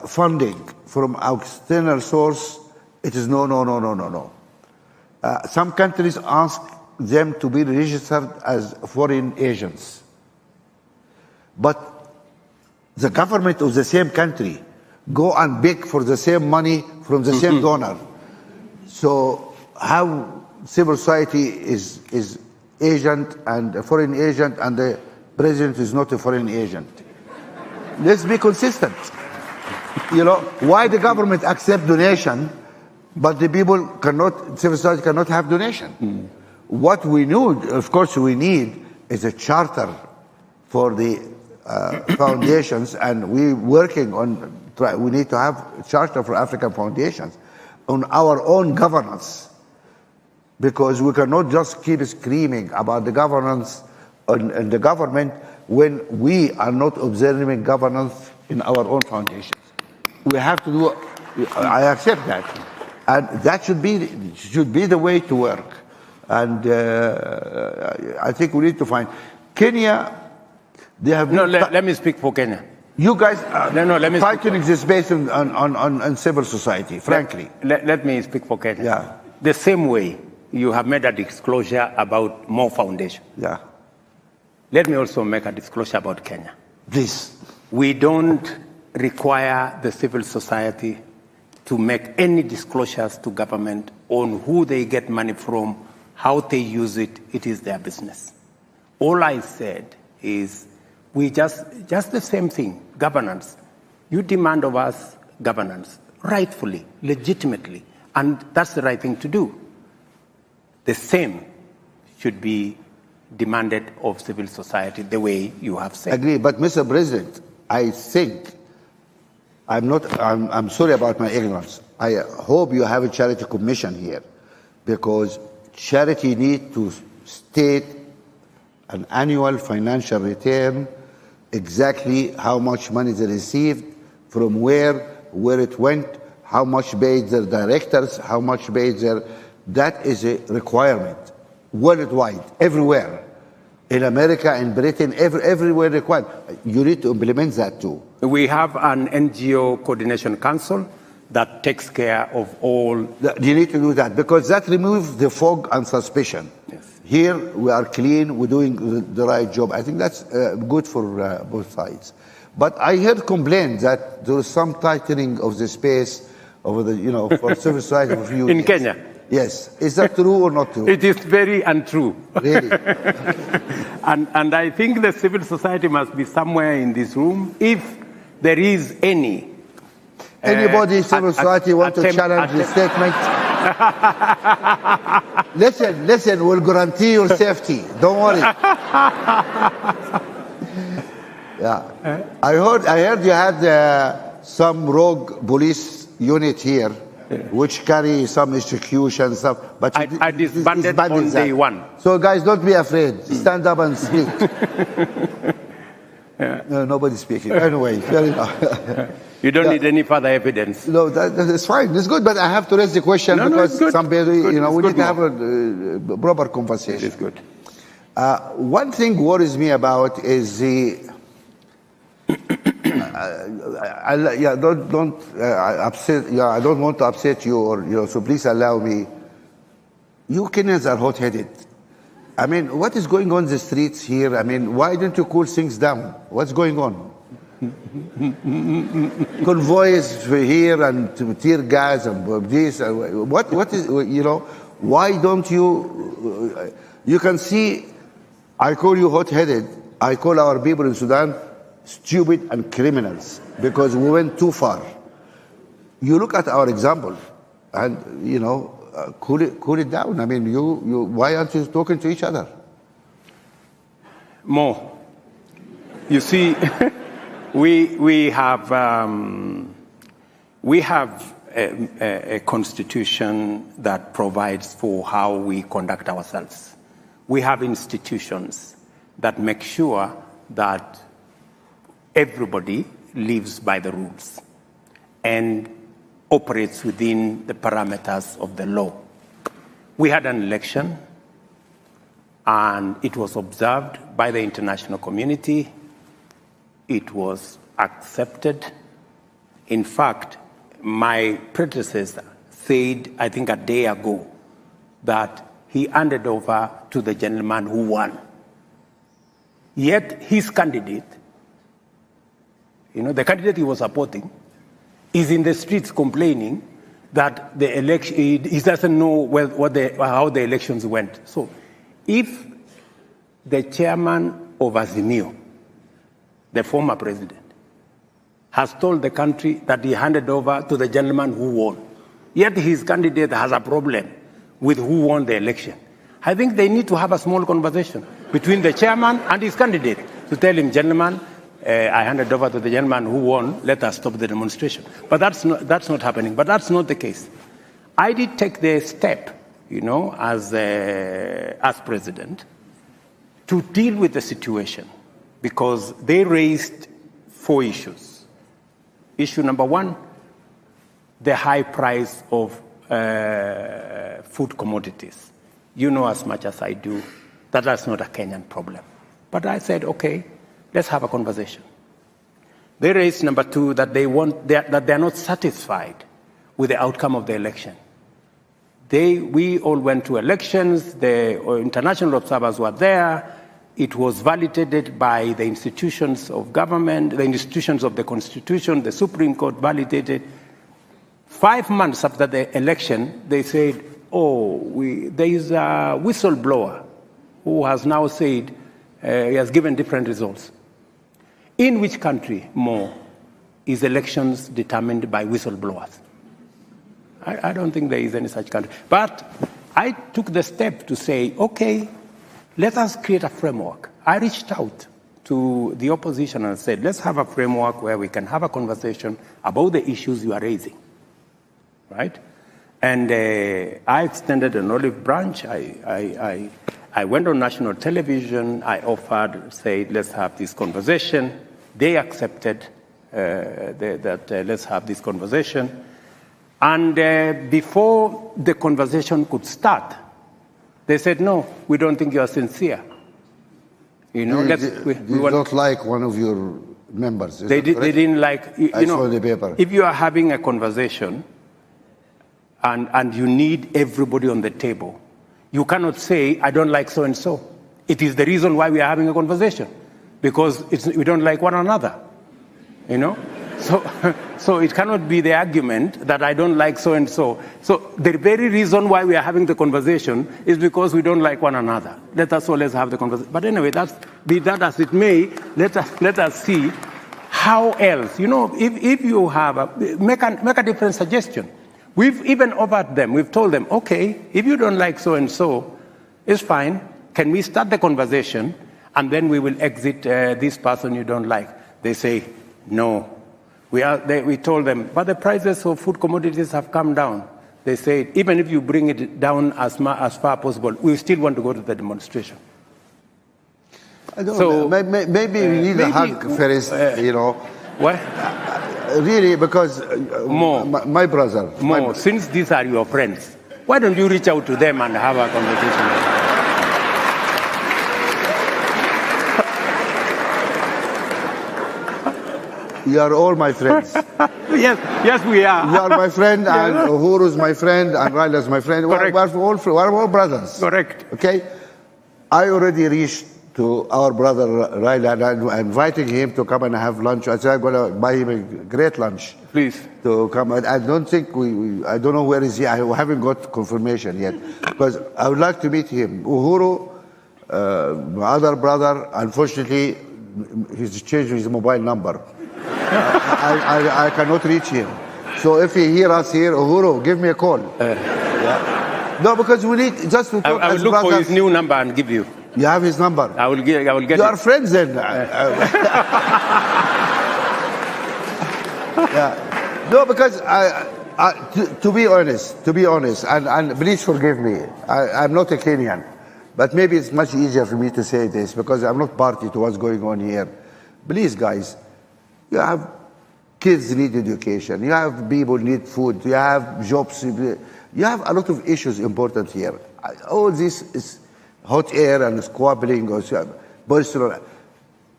funding from external source, it is no. Some countries ask them to be registered as foreign agents. But the government of the same country go and beg for the same money from the same donor. So how civil society is agent and a foreign agent, and the president is not a foreign agent? Let's be consistent. Why the government accept donation, but the people cannot, civil society cannot have donation? What we need, of course, we need is a charter for the foundations, and we're working on. We need to have a charter for African foundations on our own governance, because we cannot just keep screaming about the governance and the government when we are not observing governance in our own foundations. We have to do. I accept that, and that should be the way to work. And I think we need to find Kenya. They have let me speak for Kenya. You guys, let me fighting is based on civil society. Frankly, let me speak for Kenya. Yeah. The same way you have made a disclosure about more foundation. Yeah. Let me also make a disclosure about Kenya. Please. We don't require the civil society to make any disclosures to government on who they get money from, how they use it. It is their business. All I said is we just the same thing, governance. You demand of us governance, rightfully, legitimately, and that's the right thing to do. The same should be demanded of civil society, the way you have said. Agree, but Mr. President, I think I'm sorry about my ignorance. I hope you have a charity commission here, because charity need to state an annual financial return, exactly how much money they received, from where it went, how much paid their directors, how much paid their. That is a requirement worldwide, everywhere. In America, in Britain, everywhere required. You need to implement that too. We have an NGO coordination council that takes care of all. You need to do that, because that removes the fog and suspicion. Yes. Here we are clean, we're doing the right job. I think that's good for both sides. But I heard complaints that there is some tightening of the space over the, for civil society for a few in years. Kenya. Yes. Is that true or not true? It is very untrue. Really? And I think the civil society must be somewhere in this room. If there is anybody civil society want to challenge the statement? Listen, we'll guarantee your safety. Don't worry. Yeah. I heard you had some rogue police unit here, which carry some execution stuff. But I disbanded on day one. So guys, don't be afraid. Stand up and speak. No, nobody's speaking. Anyway, fair enough. You don't need any further evidence. No, that's fine. It's good, but I have to raise the question because somebody, we need to have a proper conversation. It's good. One thing worries me about is the. Don't upset. Yeah, I don't want to upset you, or so please allow me. You Kenyans are hot-headed. I mean, what is going on in the streets here? I mean, why don't you cool things down? What's going on? Convoys here and tear gas and this. What is, why don't you, you can see, I call you hot-headed. I call our people in Sudan stupid and criminals because we went too far. You look at our example and, cool it down. I mean, why aren't you talking to each other? More. You see, we have a constitution that provides for how we conduct ourselves. We have institutions that make sure that everybody lives by the rules and operates within the parameters of the law. We had an election, and it was observed by the international community. It was accepted. In fact, my predecessor said, I think a day ago, that he handed over to the gentleman who won. Yet his candidate the candidate he was supporting, is in the streets complaining that the election, he doesn't know how the elections went. So if the chairman of Azimio, the former president, has told the country that he handed over to the gentleman who won, yet his candidate has a problem with who won the election, I think they need to have a small conversation between the chairman and his candidate to tell him, gentlemen, I handed over to the gentleman who won, let us stop the demonstration. But that's not happening. But that's not the case. I did take the step, as president, to deal with the situation because they raised 4 issues. Issue number 1, the high price of food commodities. You know as much as I do that that's not a Kenyan problem. But I said, okay, let's have a conversation. They raised number 2, that that they're not satisfied with the outcome of the election. We all went to elections. The international observers were there. It was validated by the institutions of government, the institutions of the Constitution. The Supreme Court validated. 5 months after the election, they said, there is a whistleblower who has now said he has given different results. In which country more is elections determined by whistleblowers? I don't think there is any such country. But I took the step to say, okay, let us create a framework. I reached out to the opposition and said, let's have a framework where we can have a conversation about the issues you are raising, right? And I extended an olive branch. I went on national television. I offered, said, let's have this conversation. They accepted that let's have this conversation. And before the conversation could start, they said, no, we don't think you are sincere. We don't like one of your members. They didn't like, I saw the paper. If you are having a conversation and you need everybody on the table, you cannot say, I don't like so-and-so. It is the reason why we are having a conversation, because we don't like one another, So it cannot be the argument that I don't like so-and-so. So the very reason why we are having the conversation is because we don't like one another. Let us always have the conversation. But anyway, be that as it may, let us see how else. If you have make a different suggestion. We've even offered them. We've told them, okay, if you don't like so-and-so, it's fine. Can we start the conversation and then we will exit this person you don't like? They say, no. We told them, but the prices of food commodities have come down. They said, even if you bring it down as far as possible, we still want to go to the demonstration. I don't know. Maybe we need a hug first, What? Really, because my brother. Since these are your friends, why don't you reach out to them and have a conversation? You are all my friends. yes, we are. You are my friend, and Uhuru is my friend, and Raila is my friend. We're all brothers. Correct. Okay? I already reached to our brother Raila, and I'm inviting him to come and have lunch. I said I'm going to buy him a great lunch. Please. To come. I don't think I don't know where is he. I haven't got confirmation yet. Because I would like to meet him. Uhuru, my other brother, unfortunately, he's changed his mobile number. I cannot reach him. So if he hear us here, Uhuru, give me a call. No, because we need just to talk. I will look brothers. for his new number and give you. You have his number. I will get You it. are friends then. No, because to be honest, and please forgive me, I'm not a Kenyan, but maybe it's much easier for me to say this because I'm not party to what's going on here. Please, guys, you have kids need education, you have people need food, you have jobs, you have a lot of issues important here. All this is hot air and squabbling or boisterous.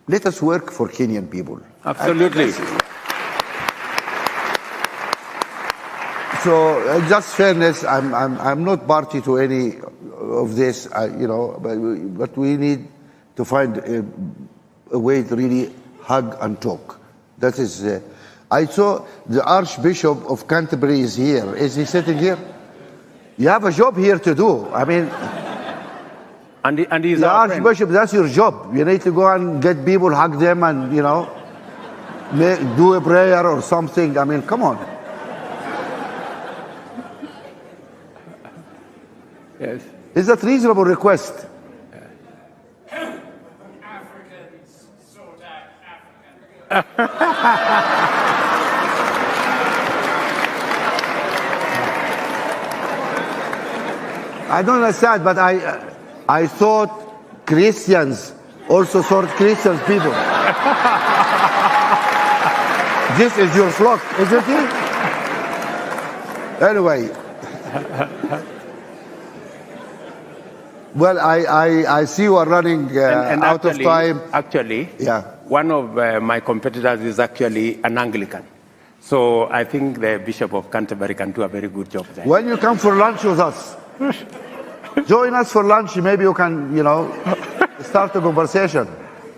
Let us work for Kenyan people. Absolutely. So, just fairness, I'm not party to any of this, but we need to find a way to really hug and talk. That is, I saw the Archbishop of Canterbury is here. Is he sitting here? You have a job here to do. I mean, and he's the our friend. Archbishop, that's your job. You need to go and get people, hug them, and, you know, do a prayer or something. I mean, come on. Yes. Is that a reasonable request? Africans sort out Africans. I don't understand, but I thought Christians also sort Christian people. This is your flock, isn't it? Anyway. Well, I see you are running And out of time. Actually, Yeah. one of my competitors is actually an Anglican. So I think the Bishop of Canterbury can do a very good job there. When you come for lunch with us, join us for lunch. Maybe you can, you know, start a conversation.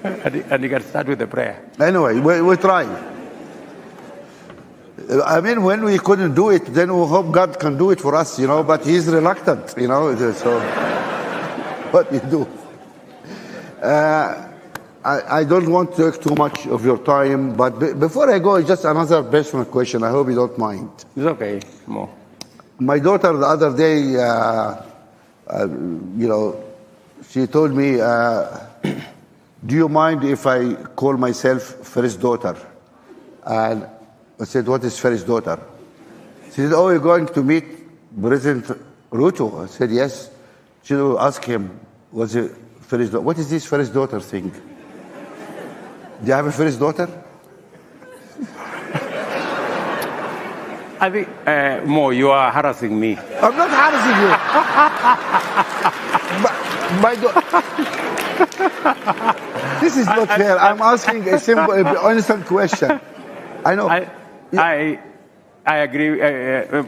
And you can start with the prayer. Anyway, we try. I mean, when we couldn't do it, then we hope God can do it for us, you know, but he's reluctant, you know, so what you do. I don't want to take too much of your time, but before I go, just another personal question. I hope you don't mind. It's okay, Mo. My daughter the other day, you know, she told me, do you mind if I call myself first daughter? And I said, what is first daughter? She said, oh, you're going to meet President Ruto. I said, yes. She will ask him, what's the first daughter? What is this first daughter thing? Do you have a first daughter? I think, Mo, you are harassing me. I'm not harassing you. This is not fair. I'm asking a simple, honest question. I know. I agree.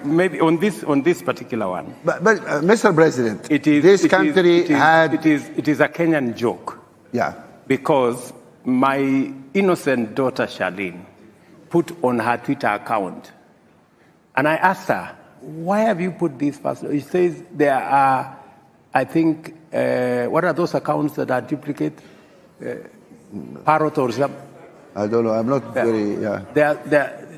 Maybe on this particular one. But Mr. President, It is this it is- country it is, had. It is a Kenyan joke. Yeah. Because my innocent daughter Charlene put on her Twitter account, and I asked her, why have you put this first? She says there are, I think, what are those accounts that are duplicate? Parrot or something? I don't know. I'm not very. Yeah.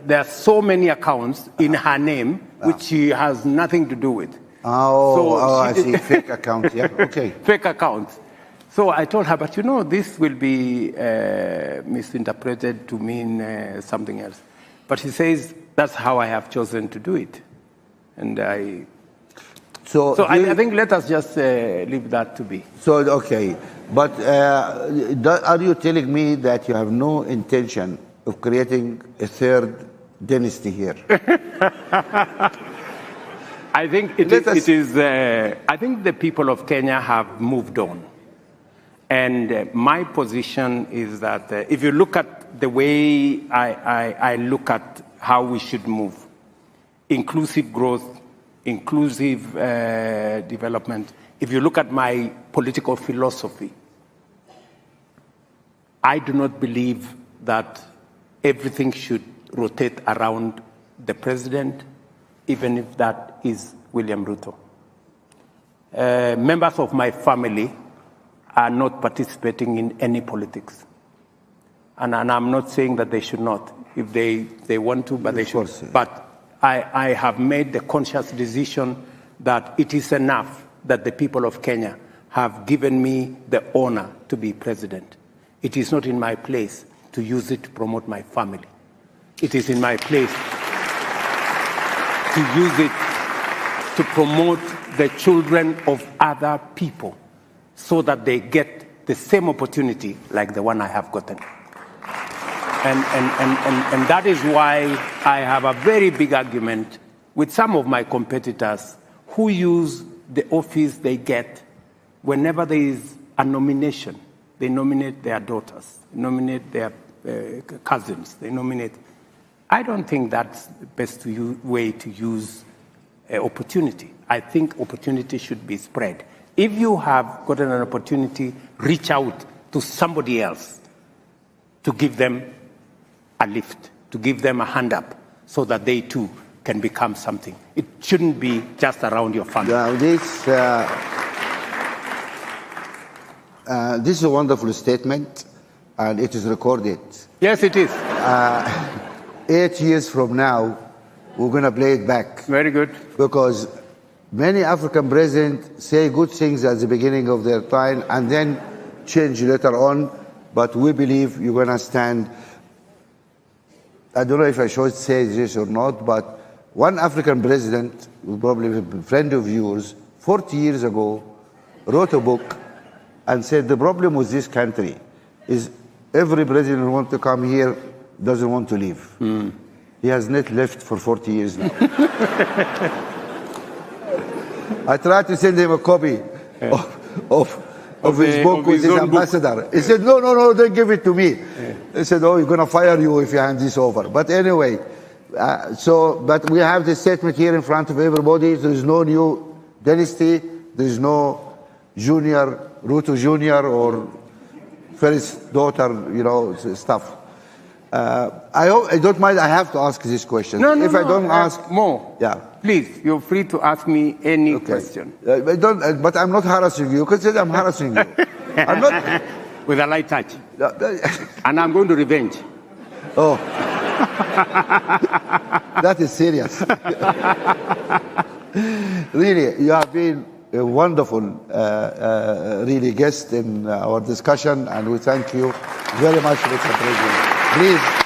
There are so many accounts in her name which she has nothing to do with. I see. Fake account. Yeah. Okay. Fake accounts. So I told her, but you know, this will be misinterpreted to mean something else. But she says, that's how I have chosen to do it. And I think let us just leave that to be. So, okay. But are you telling me that you have no intention of creating a third dynasty here? I think I think the people of Kenya have moved on. And my position is that if you look at the way I look at how we should move, inclusive growth, inclusive development, if you look at my political philosophy, I do not believe that everything should rotate around the president, even if that is William Ruto. Members of my family are not participating in any politics. And I'm not saying that they should not, if they want to, but they should. But I have made the conscious decision that it is enough that the people of Kenya have given me the honor to be president. It is not in my place to use it to promote my family. It is in my place to use it to promote the children of other people so that they get the same opportunity like the one I have gotten. And that is why I have a very big argument with some of my competitors who use the office they get whenever there is a nomination. They nominate their daughters, nominate their cousins, they nominate. I don't think that's the best way to use opportunity. I think opportunity should be spread. If you have gotten an opportunity, reach out to somebody else to give them a lift, to give them a hand up so that they too can become something. It shouldn't be just around your family. This is a wonderful statement, and it is recorded. Yes, it is. 8 years from now, we're going to play it back. Very good. Because many African presidents say good things at the beginning of their time and then change later on, but we believe you're going to stand. I don't know if I should say this or not, but one African president, who probably a friend of yours, 40 years ago, wrote a book and said the problem with this country is every president who wants to come here doesn't want to leave. He has not left for 40 years now. I tried to send him a copy of his book with his ambassador. He said, no, don't give it to me. He said, oh, he's going to fire you if you hand this over. But anyway, but we have this statement here in front of everybody. There is no new dynasty. There is no junior, Ruto Jr. or first daughter, stuff. I don't mind. I have to ask this question. No, if I don't ask more. Yeah. Please, you're free to ask me any question. But I'm not harassing you. Consider I'm harassing you. I'm not. With a light touch. And I'm going to revenge. Oh. That is serious. Really, you have been a wonderful, really guest in our discussion, and we thank you very much, Mr. President. Please.